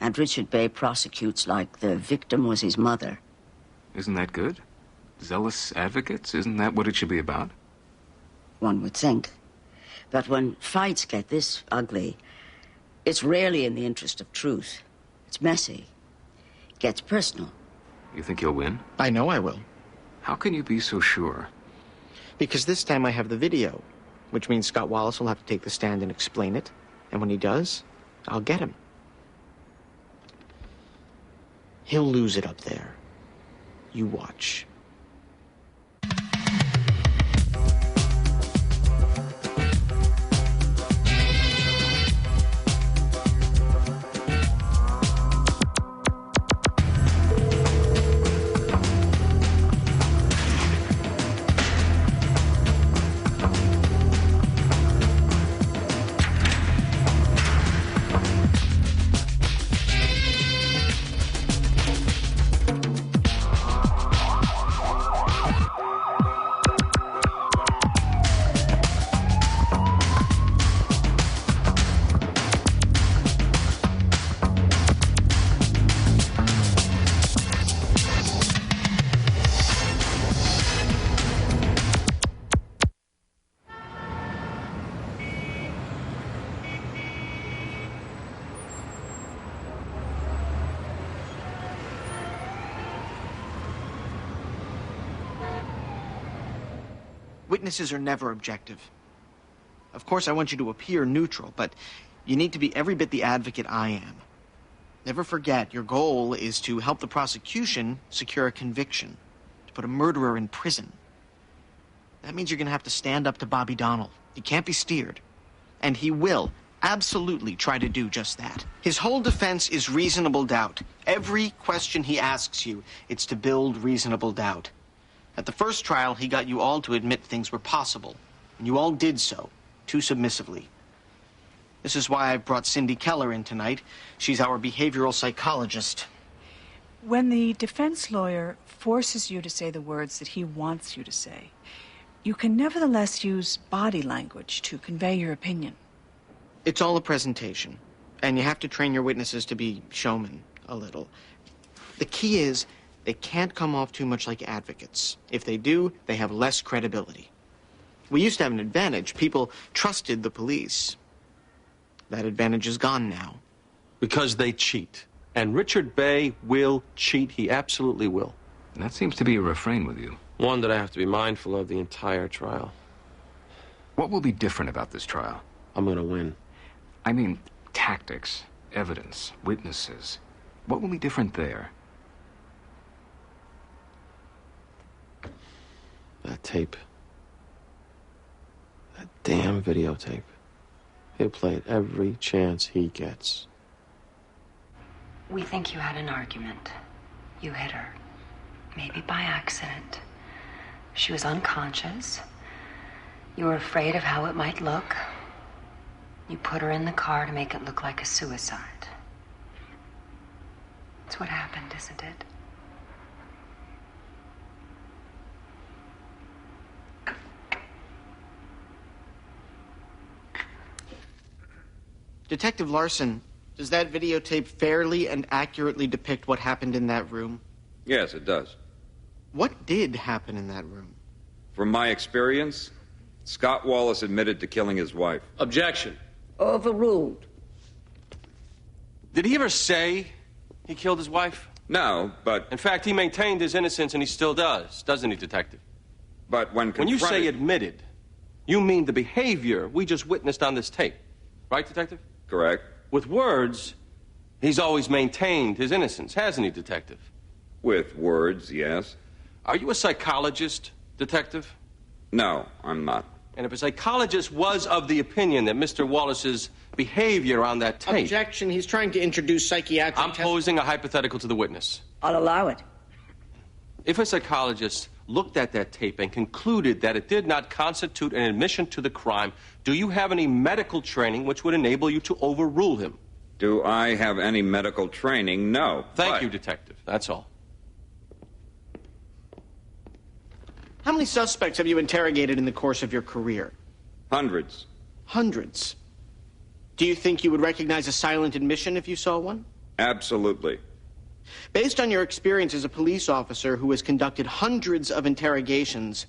And Richard Bay prosecutes like the victim was his mother. Isn't that good? Zealous advocates? Isn't that what it should be about? One would think. But when fights get this ugly, it's rarely in the interest of truth. It's messy. It gets personal. You think you'll win? I know I will. How can you be so sure? Because this time I have the video. which means Scott Wallace will have to take the stand and explain it. And when he does, I'll get him. He'll lose it up there. You watch. Witnesses are never objective. Of course, I want you to appear neutral, but you need to be every bit the advocate I am. Never forget, your goal is to help the prosecution secure a conviction, to put a murderer in prison. That means you're going to have to stand up to Bobby Donnell. He can't be steered. And he will absolutely try to do just that. His whole defense is reasonable doubt. Every question he asks you, it's to build reasonable doubt. At the first trial, he got you all to admit things were possible, and you all did so, too submissively. This is why I've brought Cindy Keller in tonight. She's our behavioral psychologist. When the defense lawyer forces you to say the words that he wants you to say, you can nevertheless use body language to convey your opinion. It's all a presentation, and you have to train your witnesses to be showmen a little. The key is they can't come off too much like advocates. If they do, they have less credibility. We used to have an advantage. People trusted the police. That advantage is gone now. Because they cheat. And Richard Bay will cheat. He absolutely will. That seems to be a refrain with you. One that I have to be mindful of the entire trial. What will be different about this trial? I'm going to win. I mean, tactics, evidence, witnesses. What will be different there? That tape. That damn videotape. He'll play it every chance he gets. We think you had an argument. You hit her. Maybe by accident. She was unconscious. You were afraid of how it might look. You put her in the car to make it look like a suicide. That's what happened, isn't it? Detective Larson, does that videotape fairly and accurately depict what happened in that room? Yes, it does. What did happen in that room? From my experience, Scott Wallace admitted to killing his wife. Objection. Overruled. Did he ever say he killed his wife? No, but... In fact, he maintained his innocence, and he still does, doesn't he, Detective? But when confronted... When you say admitted, you mean the behavior we just witnessed on this tape. Right, Detective? Correct. With words, he's always maintained his innocence, hasn't he, Detective? With words, yes. Are you a psychologist, Detective? No, I'm not. And if a psychologist was of the opinion that Mr. Wallace's behavior on that tape... Objection. He's trying to introduce psychiatric... I'm posing a hypothetical to the witness. I'll allow it. If a psychologist looked at that tape and concluded that it did not constitute an admission to the crime, do you have any medical training which would enable you to overrule him? Do I have any medical training? No. Thank you, Detective. That's all. How many suspects have you interrogated in the course of your career? Hundreds. Hundreds. Do you think you would recognize a silent admission if you saw one? Absolutely. Based on your experience as a police officer who has conducted hundreds of interrogations,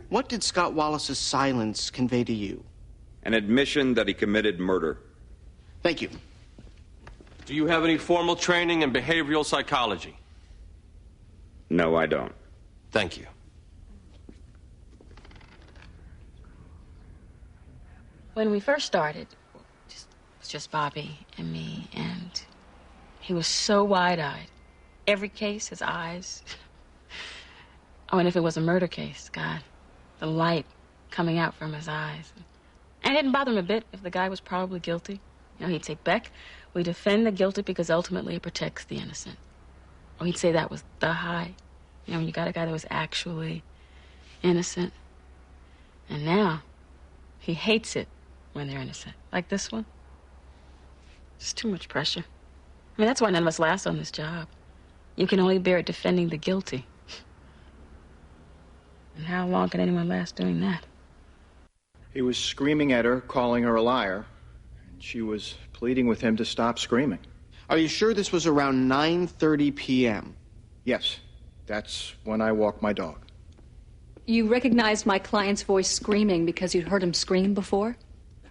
what did Scott Wallace's silence convey to you? An admission that he committed murder. Thank you. Do you have any formal training in behavioral psychology? No, I don't. Thank you. When we first started, it was just Bobby and me, and he was so wide-eyed. Every case, his eyes. Oh, and if it was a murder case, God, the light coming out from his eyes. And it didn't bother him a bit if the guy was probably guilty. You know, he'd say, Beck, we defend the guilty because ultimately it protects the innocent. Or he'd say that was the high. You know, when you got a guy that was actually innocent. And now, he hates it when they're innocent. Like this one. It's too much pressure. I mean, that's why none of us last on this job. You can only bear it defending the guilty. And how long can anyone last doing that? He was screaming at her, calling her a liar, and she was pleading with him to stop screaming. Are you sure this was around 9:30 p.m.? Yes, that's when I walk my dog. You recognized my client's voice screaming because you'd heard him scream before?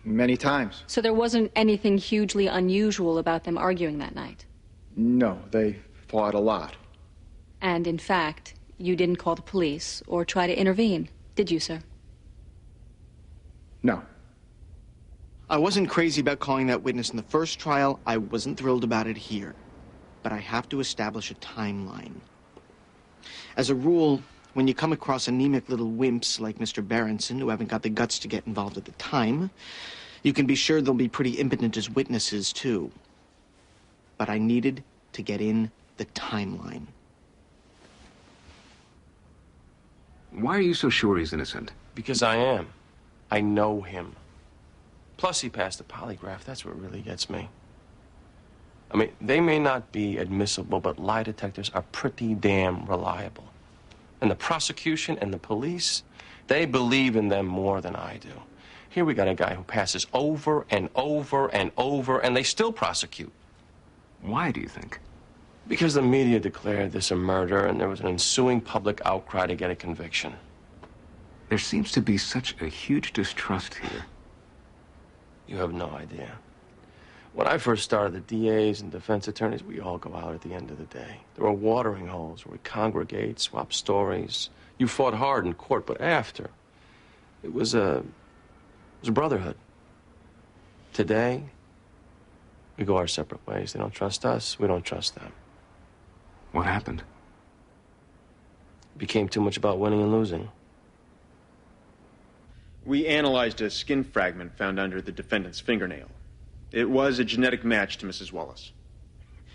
Many times. So there wasn't anything hugely unusual about them arguing that night? No, they fought a lot. And in fact, you didn't call the police or try to intervene, did you, sir? No. I wasn't crazy about calling that witness in the first trial. I wasn't thrilled about it here. But I have to establish a timeline. As a rule, when you come across anemic little wimps like Mr. Berenson, who haven't got the guts to get involved at the time, you can be sure they'll be pretty impotent as witnesses, too. But I needed to get in the timeline. Why are you so sure he's innocent? Because I am. I know him. Plus, he passed the polygraph. That's what really gets me. I mean, they may not be admissible, but lie detectors are pretty damn reliable. And the prosecution and the police, they believe in them more than I do. Here we got a guy who passes over and over and over, and they still prosecute. Why, do you think? Because the media declared this a murder, and there was an ensuing public outcry to get a conviction. There seems to be such a huge distrust here. You have no idea. When I first started, the DAs and defense attorneys, we all go out at the end of the day. There were watering holes where we congregate, swap stories. You fought hard in court, but after, it was a brotherhood. Today, we go our separate ways. They don't trust us, we don't trust them. What happened? It became too much about winning and losing. We analyzed a skin fragment found under the defendant's fingernail. It was a genetic match to Mrs. Wallace.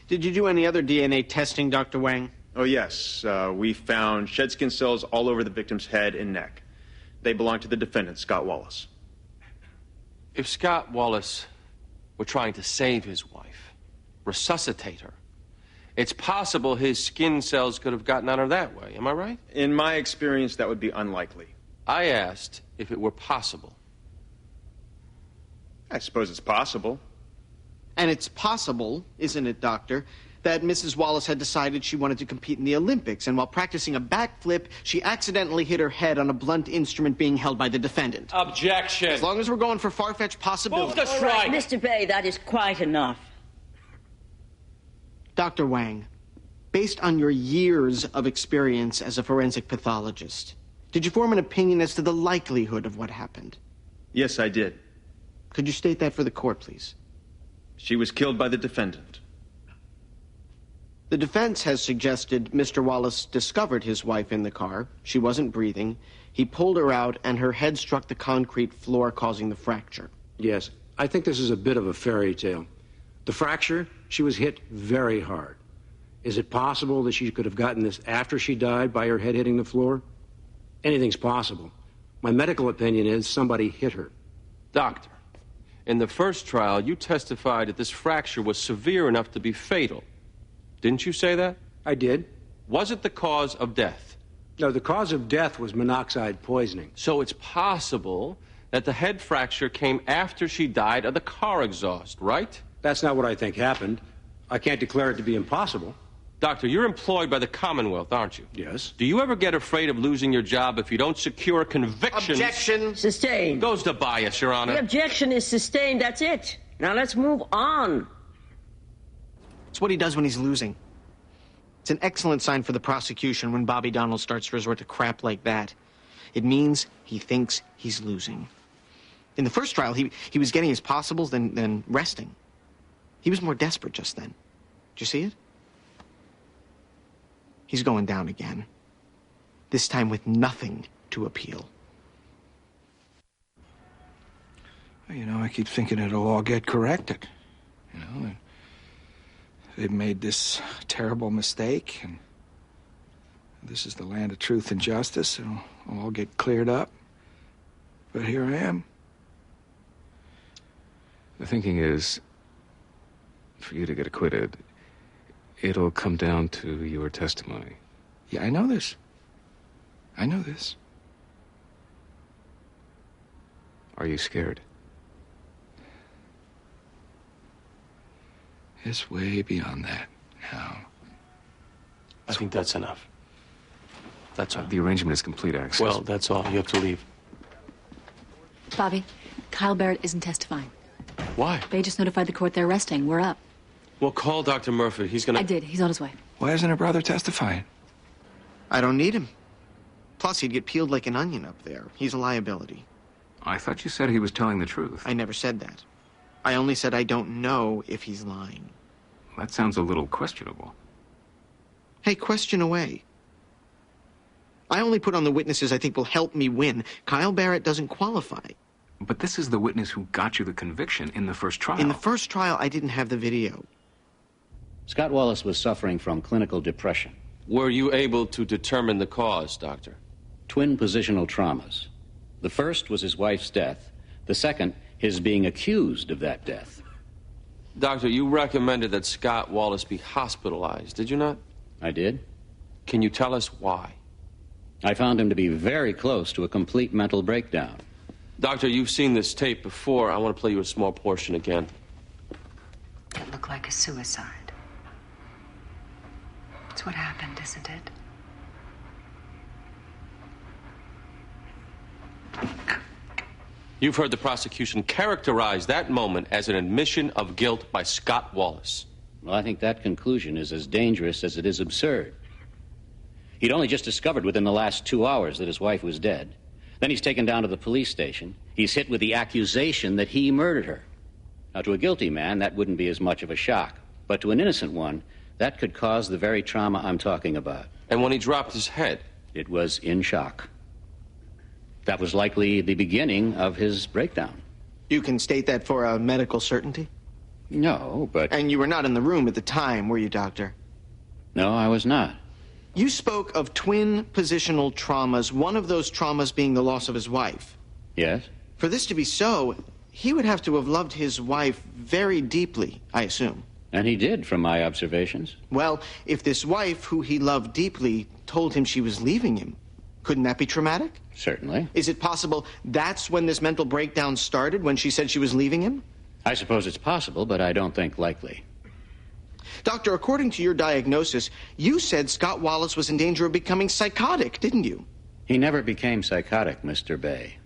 Did you do any other DNA testing, Dr. Wang? Oh, yes. We found shed skin cells all over the victim's head and neck. They belong to the defendant, Scott Wallace. If Scott Wallace were trying to save his wife, resuscitate her, it's possible his skin cells could have gotten on her that way. Am I right? In my experience, that would be unlikely. I asked if it were possible. I suppose it's possible. And it's possible, isn't it, Doctor, that Mrs. Wallace had decided she wanted to compete in the Olympics, and while practicing a backflip, she accidentally hit her head on a blunt instrument being held by the defendant. Objection! As long as we're going for far-fetched possibilities. All right, Mr. Bay, that is quite enough. Dr. Wang, based on your years of experience as a forensic pathologist, did you form an opinion as to the likelihood of what happened? Yes, I did. Could you state that for the court, please? She was killed by the defendant. The defense has suggested Mr. Wallace discovered his wife in the car. She wasn't breathing. He pulled her out, and her head struck the concrete floor, causing the fracture. Yes, I think this is a bit of a fairy tale. The fracture, she was hit very hard. Is it possible that she could have gotten this after she died by her head hitting the floor? Anything's possible. My medical opinion is somebody hit her. Doctor, in the first trial, you testified that this fracture was severe enough to be fatal. Didn't you say that? I did. Was it the cause of death? No, the cause of death was monoxide poisoning. So it's possible that the head fracture came after she died of the car exhaust, right? That's not what I think happened. I can't declare it to be impossible. Doctor, you're employed by the Commonwealth, aren't you? Yes. Do you ever get afraid of losing your job if you don't secure convictions? Objection. Sustained. Goes to bias, Your Honor. The objection is sustained, that's it. Now let's move on. It's what he does when he's losing. It's an excellent sign for the prosecution when Bobby Donald starts to resort to crap like that. It means he thinks he's losing. In the first trial, he was getting his possibles, then resting. He was more desperate just then. Did you see it? He's going down again. This time with nothing to appeal. Well, you know, I keep thinking it'll all get corrected. You know, they've made this terrible mistake, and this is the land of truth and justice. It'll all get cleared up. But here I am. The thinking is, for you to get acquitted, it'll come down to your testimony. Yeah, I know this. I know this. Are you scared? It's way beyond that now. I think that's enough. That's all. The arrangement is complete access. Well, that's all. You have to leave. Bobby, Kyle Barrett isn't testifying. Why? They just notified the court they're arresting. We're up. Well, call Dr. Murphy. He's gonna... I did. He's on his way. Why isn't her brother testifying? I don't need him. Plus, he'd get peeled like an onion up there. He's a liability. I thought you said he was telling the truth. I never said that. I only said I don't know if he's lying. That sounds a little questionable. Hey, question away. I only put on the witnesses I think will help me win. Kyle Barrett doesn't qualify. But this is the witness who got you the conviction in the first trial. In the first trial, I didn't have the video. Scott Wallace was suffering from clinical depression. Were you able to determine the cause, Doctor? Twin positional traumas. The first was his wife's death. The second, his being accused of that death. Doctor, you recommended that Scott Wallace be hospitalized, did you not? I did. Can you tell us why? I found him to be very close to a complete mental breakdown. Doctor, you've seen this tape before. I want to play you a small portion again. It looked like a suicide. It's what happened, isn't it? You've heard the prosecution characterize that moment as an admission of guilt by Scott Wallace. Well, I think that conclusion is as dangerous as it is absurd. He'd only just discovered within the last 2 hours that his wife was dead. Then he's taken down to the police station. He's hit with the accusation that he murdered her. Now, to a guilty man, that wouldn't be as much of a shock. But to an innocent one, that could cause the very trauma I'm talking about. And when he dropped his head? It was in shock. That was likely the beginning of his breakdown. You can state that for a medical certainty? No, but... And you were not in the room at the time, were you, Doctor? No, I was not. You spoke of twin positional traumas, one of those traumas being the loss of his wife. Yes? For this to be so, he would have to have loved his wife very deeply, I assume. And he did, from my observations. Well, if this wife, who he loved deeply, told him she was leaving him, couldn't that be traumatic? Certainly. Is it possible that's when this mental breakdown started, when she said she was leaving him? I suppose it's possible, but I don't think likely. Doctor, according to your diagnosis, you said Scott Wallace was in danger of becoming psychotic, didn't you? He never became psychotic, Mr. Bay.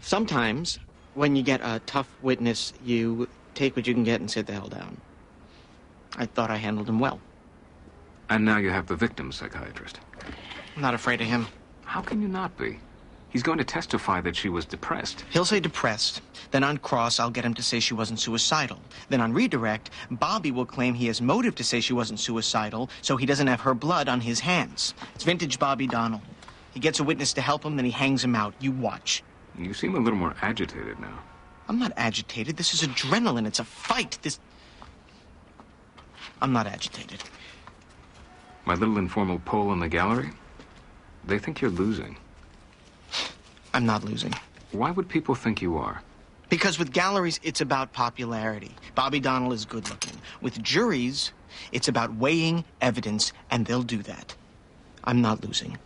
Sometimes, when you get a tough witness, you take what you can get and sit the hell down. I thought I handled him well. And now you have the victim's psychiatrist. I'm not afraid of him. How can you not be? He's going to testify that she was depressed. He'll say depressed. Then on cross, I'll get him to say she wasn't suicidal. Then on redirect, Bobby will claim he has motive to say she wasn't suicidal, so he doesn't have her blood on his hands. It's vintage Bobby Donnell. He gets a witness to help him, then he hangs him out. You watch. You seem a little more agitated now. I'm not agitated. This is adrenaline. It's a fight. I'm not agitated. My little informal poll in the gallery? They think you're losing. I'm not losing. Why would people think you are? Because with galleries, it's about popularity. Bobby Donnell is good looking. With juries, it's about weighing evidence, and they'll do that. I'm not losing.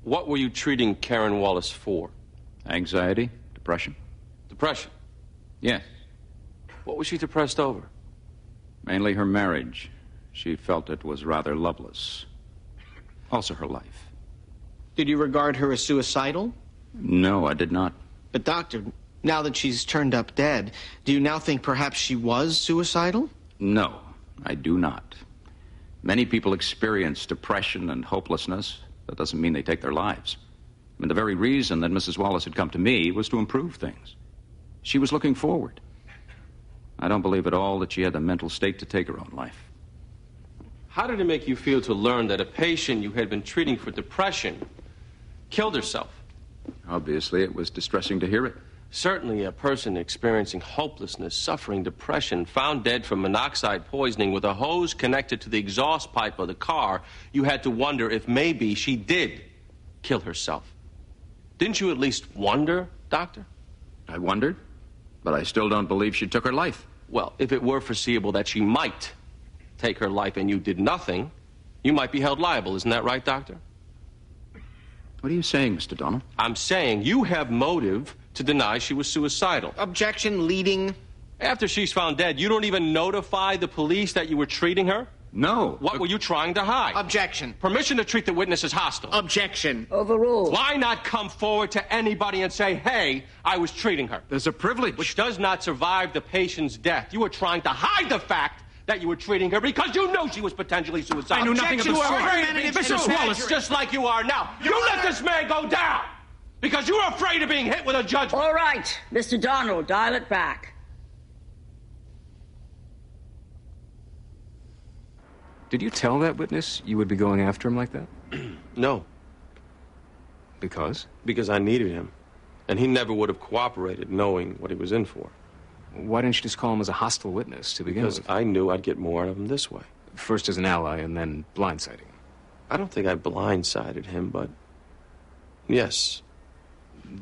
What were you treating Karen Wallace for? Anxiety, depression. Depression? Yes. What was she depressed over? Mainly her marriage. She felt it was rather loveless. Also her life. Did you regard her as suicidal? No, I did not. But, Doctor, now that she's turned up dead, do you now think perhaps she was suicidal? No, I do not. Many people experience depression and hopelessness, That doesn't mean they take their lives. I mean, the very reason that Mrs. Wallace had come to me was to improve things. She was looking forward. I don't believe at all that she had the mental state to take her own life. How did it make you feel to learn that a patient you had been treating for depression killed herself? Obviously, it was distressing to hear it. Certainly, a person experiencing hopelessness, suffering depression, found dead from monoxide poisoning with a hose connected to the exhaust pipe of the car, you had to wonder if maybe she did kill herself. Didn't you at least wonder, Doctor? I wondered, but I still don't believe she took her life. Well, if it were foreseeable that she might take her life and you did nothing, you might be held liable. Isn't that right, Doctor? What are you saying, Mr. Donnell? I'm saying you have motive to deny she was suicidal. Objection, leading. After she's found dead, you don't even notify the police that you were treating her? No. What were you trying to hide? Objection. Permission to treat the witness as hostile. Objection. Overruled. Why not come forward to anybody and say, hey, I was treating her? There's a privilege. Which does not survive the patient's death. You were trying to hide the fact that you were treating her because you knew she was potentially suicidal. I knew nothing of the sort. Mrs. Wallace, just like you are now. You let this man go down because you were afraid of being hit with a judgment. All right, Mr. Donnell, dial it back. Did you tell that witness you would be going after him like that? No. Because? Because I needed him. And he never would have cooperated knowing what he was in for. Why didn't you just call him as a hostile witness to begin with? Because I knew I'd get more out of him this way. First as an ally and then blindsiding him. I don't think I blindsided him, but yes.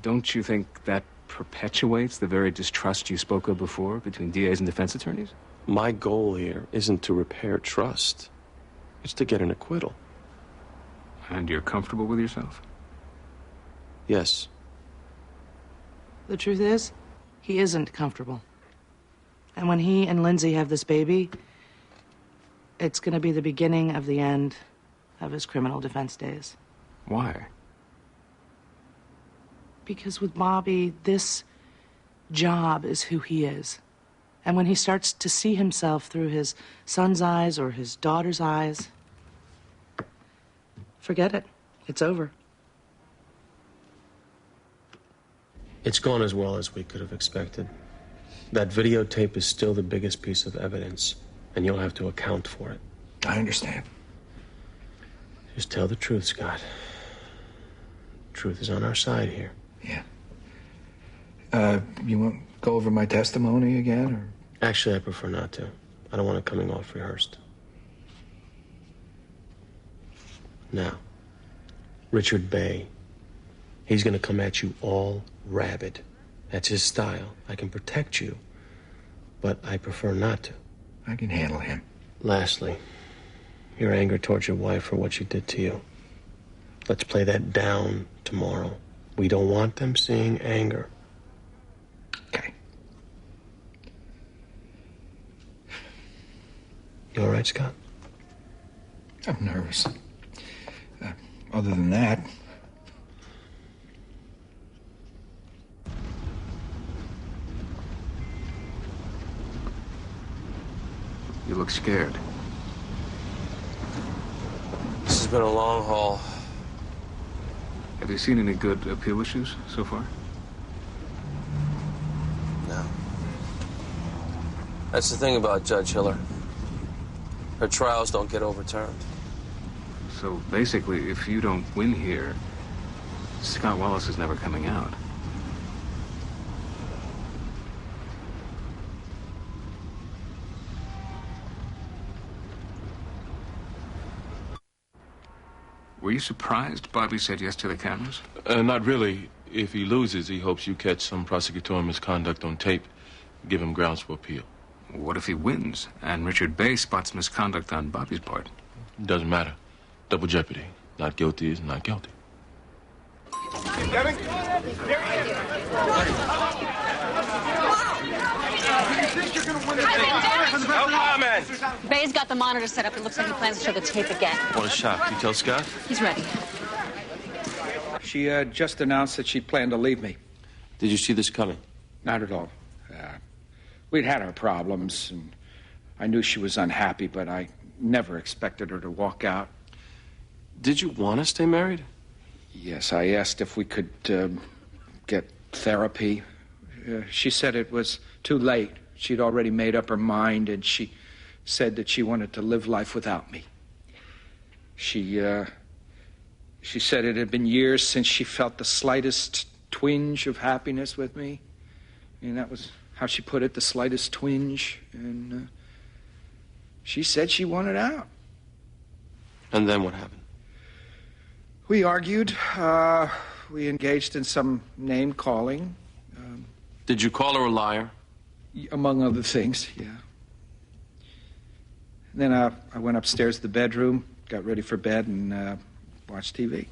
Don't you think that perpetuates the very distrust you spoke of before between DAs and defense attorneys? My goal here isn't to repair trust. It's to get an acquittal. And you're comfortable with yourself? Yes. The truth is, he isn't comfortable. And when he and Lindsay have this baby, it's going to be the beginning of the end of his criminal defense days. Why? Because with Bobby, this job is who he is. And when he starts to see himself through his son's eyes or his daughter's eyes, forget it. It's over. It's gone as well as we could have expected. That videotape is still the biggest piece of evidence, and you'll have to account for it. I understand. Just tell the truth, Scott. Truth is on our side here. Yeah. You want to go over my testimony again, or? Actually, I prefer not to. I don't want it coming off rehearsed. Now, Richard Bay, he's going to come at you all rabid. That's his style. I can protect you, but I prefer not to. I can handle him. Lastly, your anger towards your wife for what she did to you. Let's play that down tomorrow. We don't want them seeing anger. Okay. You all right, Scott? I'm nervous. Other than that... You look scared. This has been a long haul. Have you seen any good appeal issues so far? No. That's the thing about Judge Hiller. Her trials don't get overturned. So basically, if you don't win here, Scott Wallace is never coming out. Were you surprised Bobby said yes to the cameras? Not really. If he loses, he hopes you catch some prosecutorial misconduct on tape. Give him grounds for appeal. What if he wins and Richard Bay spots misconduct on Bobby's part? Doesn't matter. Double jeopardy. Not guilty is not guilty. Devin? No comment. Bay's got the monitor set up. It looks like he plans to show the tape again. What a shock. You tell Scott? He's ready. She just announced that she planned to leave me. Did you see this coming? Not at all. We'd had our problems, and I knew she was unhappy, but I never expected her to walk out. Did you want to stay married? Yes, I asked if we could get therapy. She said it was too late. She'd already made up her mind, and she said that she wanted to live life without me. She said it had been years since she felt the slightest twinge of happiness with me. And that was how she put it, the slightest twinge. And she said she wanted out. And then what happened? We argued. We engaged in some name-calling. Did you call her a liar? Among other things, yeah. Then I went upstairs to the bedroom, got ready for bed, and watched TV.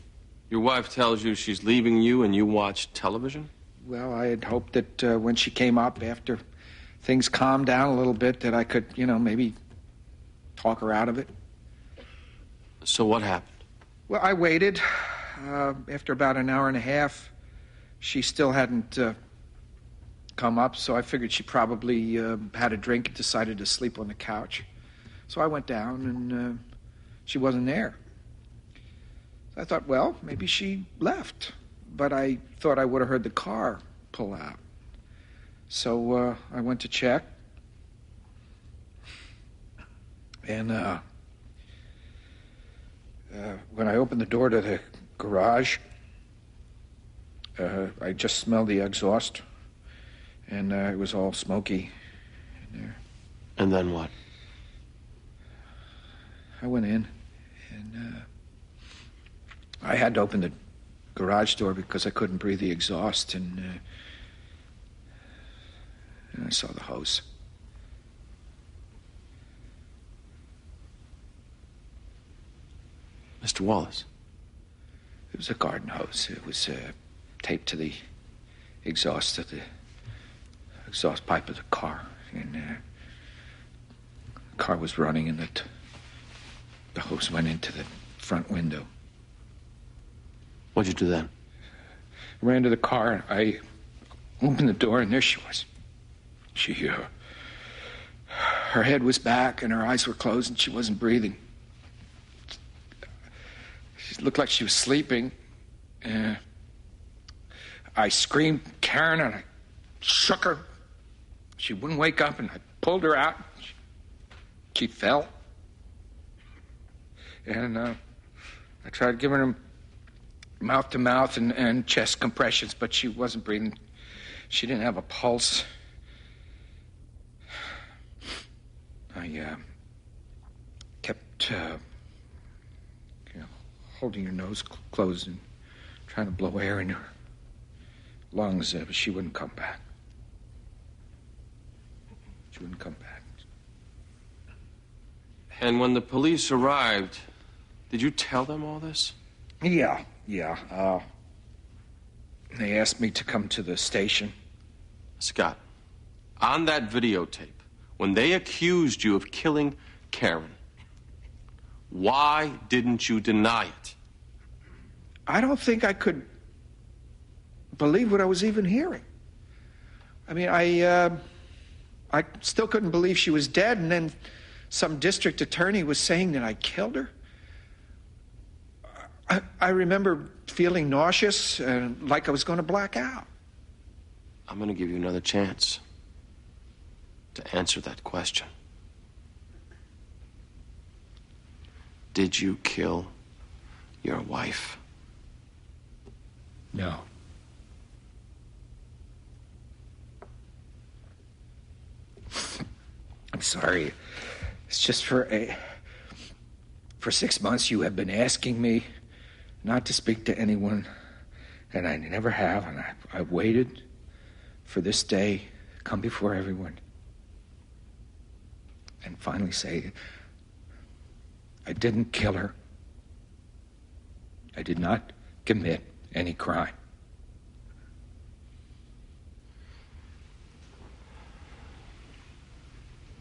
Your wife tells you she's leaving you and you watch television? Well, I had hoped that when she came up, after things calmed down a little bit, that I could, maybe talk her out of it. So what happened? Well, I waited. After about an hour and a half, she still hadn't come up, so I figured she probably had a drink and decided to sleep on the couch. So I went down, and she wasn't there. I thought, well, maybe she left. But I thought I would have heard the car pull out. So I went to check. And when I opened the door to the garage, I just smelled the exhaust. And it was all smoky in there. And then what? I went in, and I had to open the garage door because I couldn't breathe the exhaust, and I saw the hose. Mr. Wallace? It was a garden hose. It was taped to the exhaust of the exhaust pipe of the car, and the car was running, and the hose went into the front window. What'd you do then? I ran to the car, and I opened the door, and there she was. Her head was back, and her eyes were closed, and she wasn't breathing. She looked like she was sleeping. I screamed, "Karen," and I shook her. She wouldn't wake up, and I pulled her out. She fell. And I tried giving her mouth-to-mouth and chest compressions, but she wasn't breathing. She didn't have a pulse. I kept holding her nose closed and trying to blow air in her lungs, but she wouldn't come back. She wouldn't come back. And when the police arrived, did you tell them all this? Yeah. They asked me to come to the station. Scott, on that videotape, when they accused you of killing Karen, why didn't you deny it? I don't think I could believe what I was even hearing. I mean, I still couldn't believe she was dead, and then some district attorney was saying that I killed her. I remember feeling nauseous and like I was going to black out. I'm going to give you another chance to answer that question. Did you kill your wife? No. I'm sorry. It's just for 6 months you have been asking me not to speak to anyone, and I never have, and I waited for this day to come before everyone and finally say, I didn't kill her. I did not commit any crime.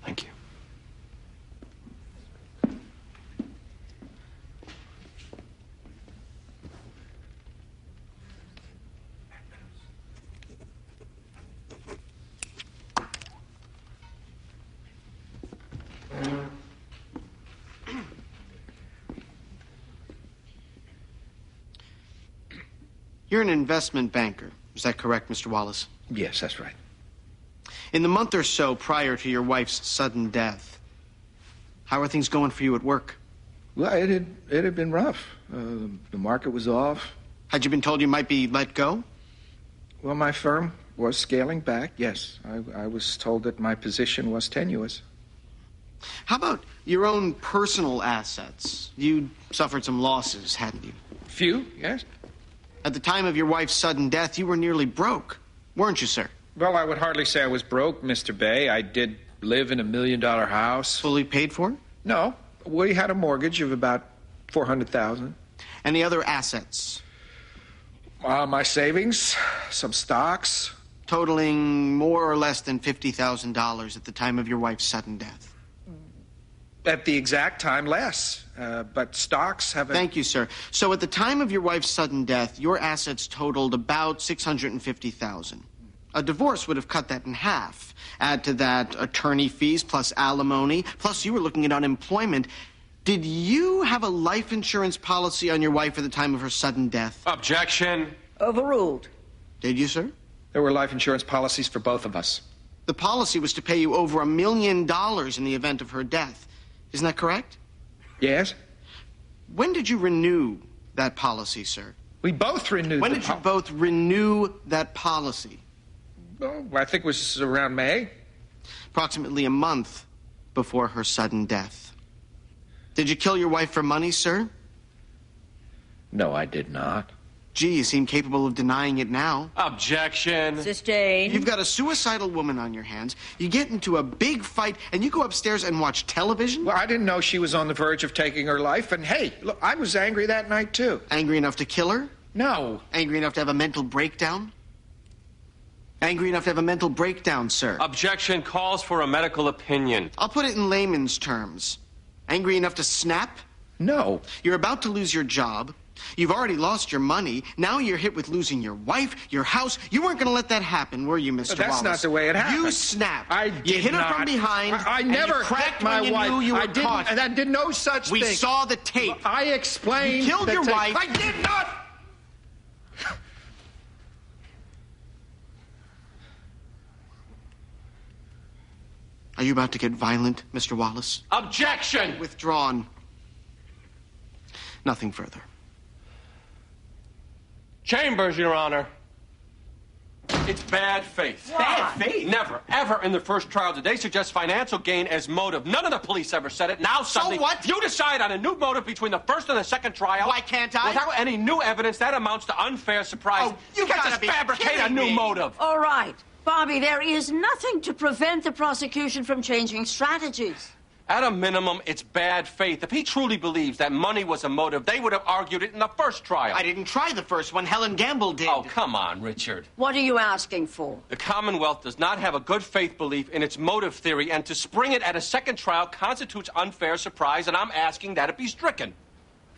Thank you. You're an investment banker. Is that correct, Mr. Wallace? Yes, that's right. In the month or so prior to your wife's sudden death, how are things going for you at work? Well, it had been rough. The market was off. Had you been told you might be let go? Well, my firm was scaling back, yes. I was told that my position was tenuous. How about your own personal assets? You suffered some losses, hadn't you? Few, yes. At the time of your wife's sudden death, you were nearly broke, weren't you, sir? Well, I would hardly say I was broke, Mr. Bay. I did live in $1 million house. Fully paid for? No. We had a mortgage of about $400,000. Any other assets? My savings, some stocks. Totaling more or less than $50,000 at the time of your wife's sudden death? At the exact time, less. But stocks have a... Thank you, sir. So at the time of your wife's sudden death, your assets totaled about $650,000. A divorce would have cut that in half. Add to that attorney fees plus alimony, plus you were looking at unemployment. Did you have a life insurance policy on your wife at the time of her sudden death? Objection. Overruled. Did you, sir? There were life insurance policies for both of us. The policy was to pay you over $1 million in the event of her death. Isn't that correct? Yes. When did you renew that policy, sir? We both renewed When did you both renew that policy? Oh, I think it was around May. Approximately a month before her sudden death. Did you kill your wife for money, sir? No, I did not. Gee, you seem capable of denying it now. Objection. Sustained. You've got a suicidal woman on your hands. You get into a big fight, and you go upstairs and watch television? Well, I didn't know she was on the verge of taking her life. And hey, look, I was angry that night, too. Angry enough to kill her? No. Angry enough to have a mental breakdown? Angry enough to have a mental breakdown, sir. Objection calls for a medical opinion. I'll put it in layman's terms. Angry enough to snap? No. You're about to lose your job. You've already lost your money. Now you're hit with losing your wife, your house. You weren't going to let that happen, were you, Mr. But that's Wallace? not the way it happened. You snapped. You hit her from behind. I never and you cracked hit my when you wife. Knew you were I didn't. caught. And I did no such thing. We saw the tape. I explained. You killed the your tape. wife. I did not. Are you about to get violent, Mr. Wallace? Objection! Withdrawn. Nothing further. Chambers, Your Honor. It's bad faith. Bad faith? Never, ever in the first trial did they suggest financial gain as motive. None of the police ever said it. Now suddenly, what? You decide on a new motive between the first and the second trial. Why can't I? Without any new evidence, that amounts to unfair surprise. Oh, you can't gotta just be fabricate a kidding new me. motive. All right. Bobby, there is nothing to prevent the prosecution from changing strategies. At a minimum, it's bad faith. If he truly believes that money was a motive, they would have argued it in the first trial. I didn't try the first one. Helen Gamble did. Oh, come on, Richard. What are you asking for? The Commonwealth does not have a good faith belief in its motive theory, and to spring it at a second trial constitutes unfair surprise, and I'm asking that it be stricken.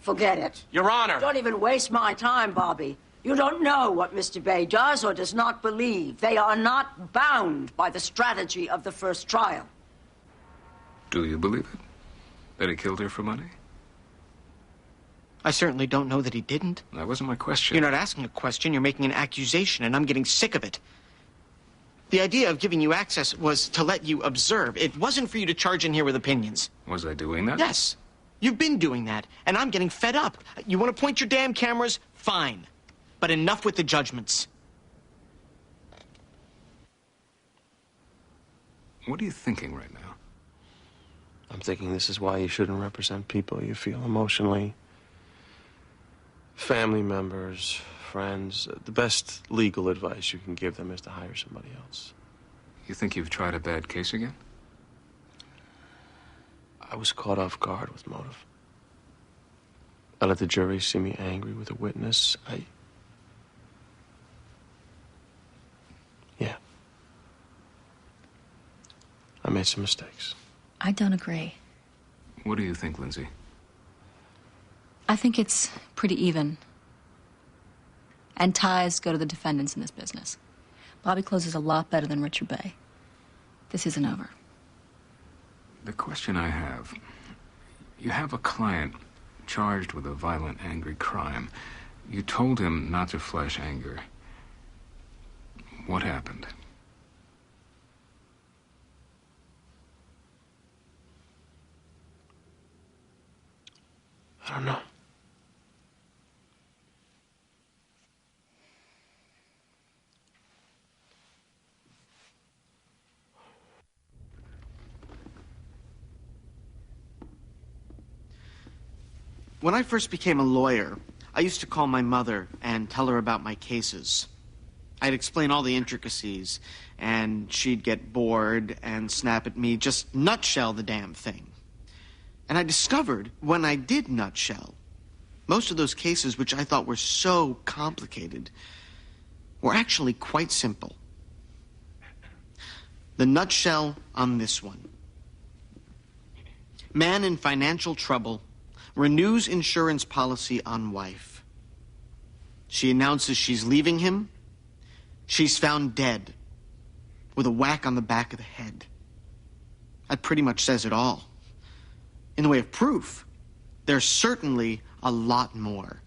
Forget it. Your Honor. Don't even waste my time, Bobby. You don't know what Mr. Bay does or does not believe. They are not bound by the strategy of the first trial. Do you believe it? That he killed her for money? I certainly don't know that he didn't. That wasn't my question. You're not asking a question, you're making an accusation, and I'm getting sick of it. The idea of giving you access was to let you observe. It wasn't for you to charge in here with opinions. Was I doing that? Yes. You've been doing that, and I'm getting fed up. You want to point your damn cameras? Fine. But enough with the judgments. What are you thinking right now? I'm thinking this is why you shouldn't represent people you feel emotionally. Family members, friends. The best legal advice you can give them is to hire somebody else. You think you've tried a bad case again? I was caught off guard with motive. I let the jury see me angry with a witness. Yeah. I made some mistakes. I don't agree. What do you think, Lindsay? I think it's pretty even. And ties go to the defendants in this business. Bobby closes a lot better than Richard Bay. This isn't over. The question I have, you have a client charged with a violent, angry crime, You told him not to flash anger. What happened? I don't know. When I first became a lawyer, I used to call my mother and tell her about my cases. I'd explain all the intricacies, and she'd get bored and snap at me, just nutshell the damn thing. And I discovered, when I did nutshell, most of those cases which I thought were so complicated were actually quite simple. The nutshell on this one. Man in financial trouble renews insurance policy on wife. She announces she's leaving him. She's found dead with a whack on the back of the head. That pretty much says it all. In the way of proof, there's certainly a lot more.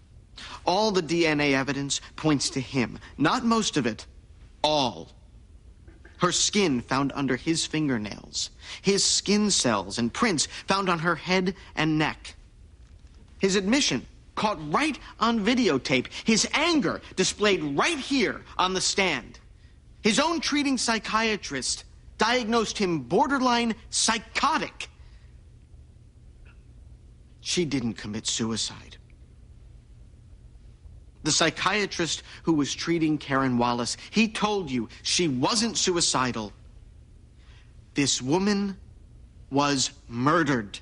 All the DNA evidence points to him. Not most of it, all. Her skin found under his fingernails. His skin cells and prints found on her head and neck. His admission caught right on videotape. His anger displayed right here on the stand. His own treating psychiatrist diagnosed him borderline psychotic. She didn't commit suicide. The psychiatrist who was treating Karen Wallace, he told you she wasn't suicidal. This woman was murdered.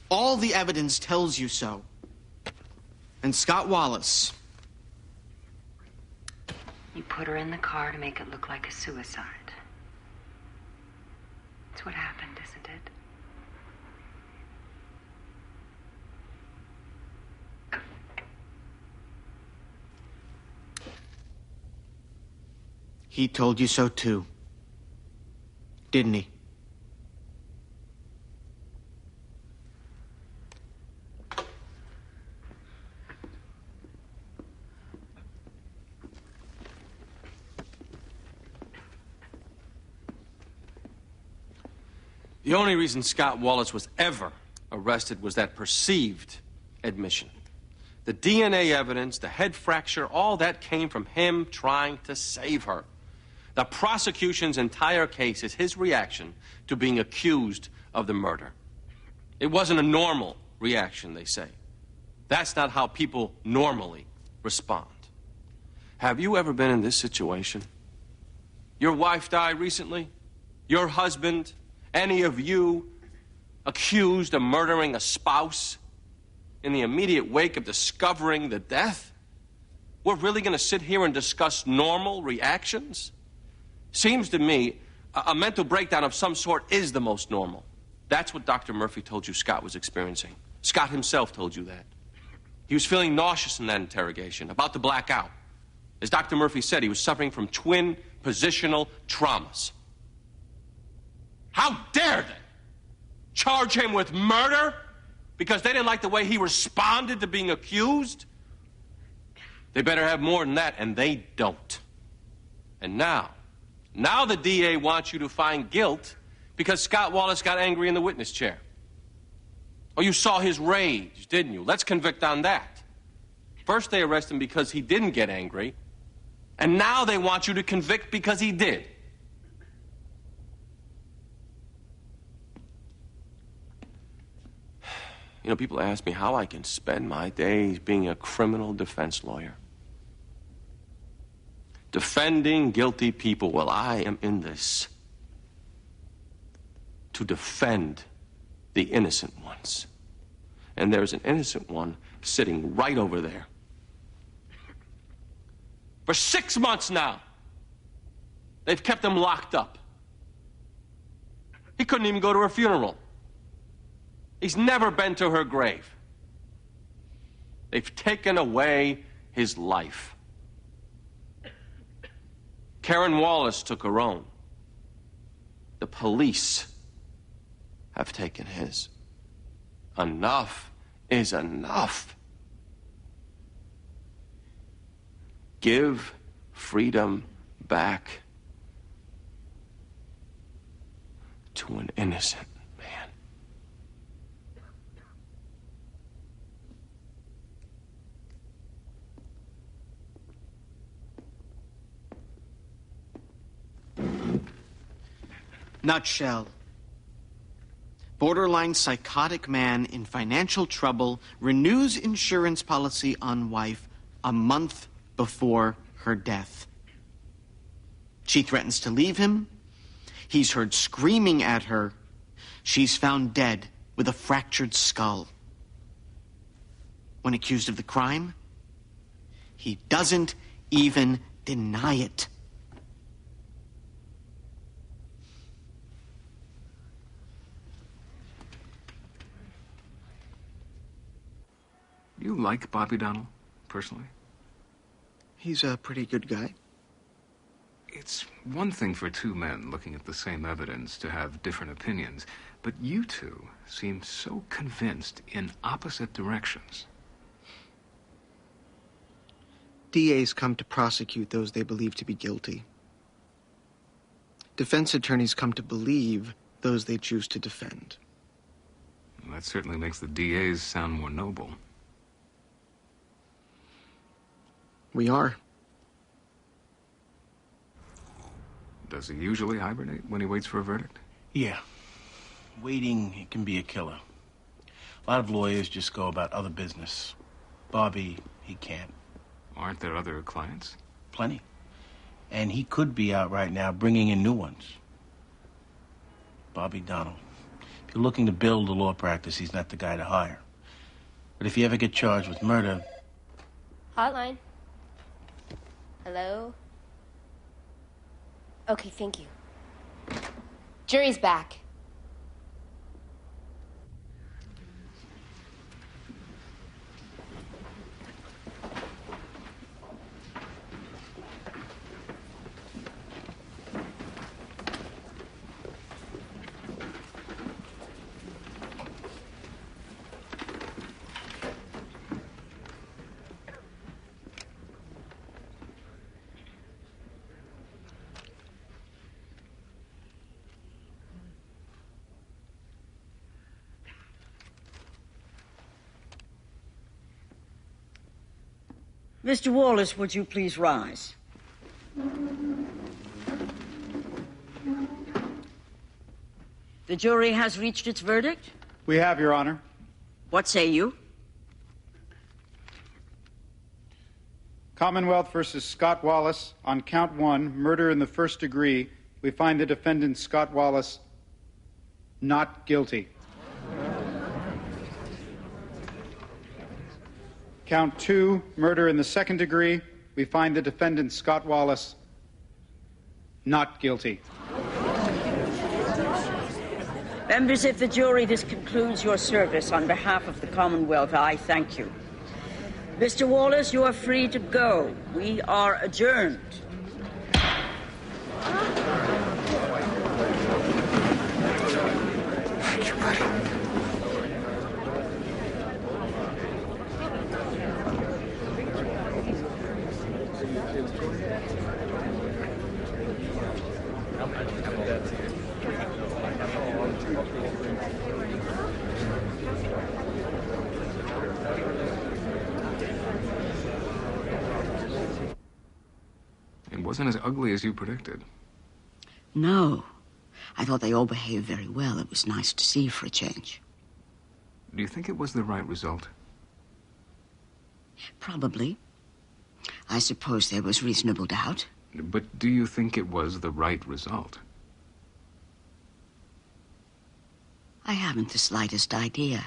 All the evidence tells you so. And Scott Wallace... You put her in the car to make it look like a suicide. That's what happened, isn't it? He told you so too, didn't he? The only reason Scott Wallace was ever arrested was that perceived admission. The DNA evidence, the head fracture, all that came from him trying to save her. The prosecution's entire case is his reaction to being accused of the murder. It wasn't a normal reaction, they say. That's not how people normally respond. Have you ever been in this situation? Your wife died recently? Your husband? Any of you accused of murdering a spouse in the immediate wake of discovering the death? We're really going to sit here and discuss normal reactions? Seems to me a mental breakdown of some sort is the most normal. That's what Dr. Murphy told you Scott was experiencing. Scott himself told you that. He was feeling nauseous in that interrogation, about to black out. As Dr. Murphy said, he was suffering from twin positional traumas. How dare they charge him with murder because they didn't like the way he responded to being accused? They better have more than that, and they don't. And now the DA wants you to find guilt because Scott Wallace got angry in the witness chair. Oh, you saw his rage, didn't you? Let's convict on that. First they arrest him because he didn't get angry, and now they want you to convict because he did. You know, people ask me how I can spend my days being a criminal defense lawyer. Defending guilty people. Well, I am in this to defend the innocent ones. And there's an innocent one sitting right over there. For 6 months now, they've kept him locked up. He couldn't even go to her funeral. He's never been to her grave. They've taken away his life. Karen Wallace took her own. The police have taken his. Enough is enough. Give freedom back to an innocent man. Nutshell. Borderline psychotic man in financial trouble renews insurance policy on wife a month before her death. She threatens to leave him. He's heard screaming at her. She's found dead with a fractured skull. When accused of the crime, he doesn't even deny it. You like Bobby Donnell, personally? He's a pretty good guy. It's one thing for two men looking at the same evidence to have different opinions, but you two seem so convinced in opposite directions. DAs come to prosecute those they believe to be guilty. Defense attorneys come to believe those they choose to defend. Well, that certainly makes the DAs sound more noble. We are. Does he usually hibernate when he waits for a verdict? Yeah. Waiting, it can be a killer. A lot of lawyers just go about other business. Bobby, he can't. Aren't there other clients? Plenty. And he could be out right now bringing in new ones. Bobby Donnell. If you're looking to build a law practice, he's not the guy to hire. But if you ever get charged with murder... Hotline. Hello? Okay, thank you. Jury's back. Mr. Wallace, would you please rise? The jury has reached its verdict? We have, Your Honor. What say you? Commonwealth versus Scott Wallace. On count 1, murder in the first degree, we find the defendant, Scott Wallace, not guilty. Count 2, murder in the second degree, we find the defendant, Scott Wallace, not guilty. Members of the jury, this concludes your service. On behalf of the Commonwealth, I thank you. Mr. Wallace, you are free to go. We are adjourned. Thank you, buddy. It wasn't as ugly as you predicted. No. I thought they all behaved very well. It was nice to see for a change. Do you think it was the right result? Probably. I suppose there was reasonable doubt. But do you think it was the right result? I haven't the slightest idea.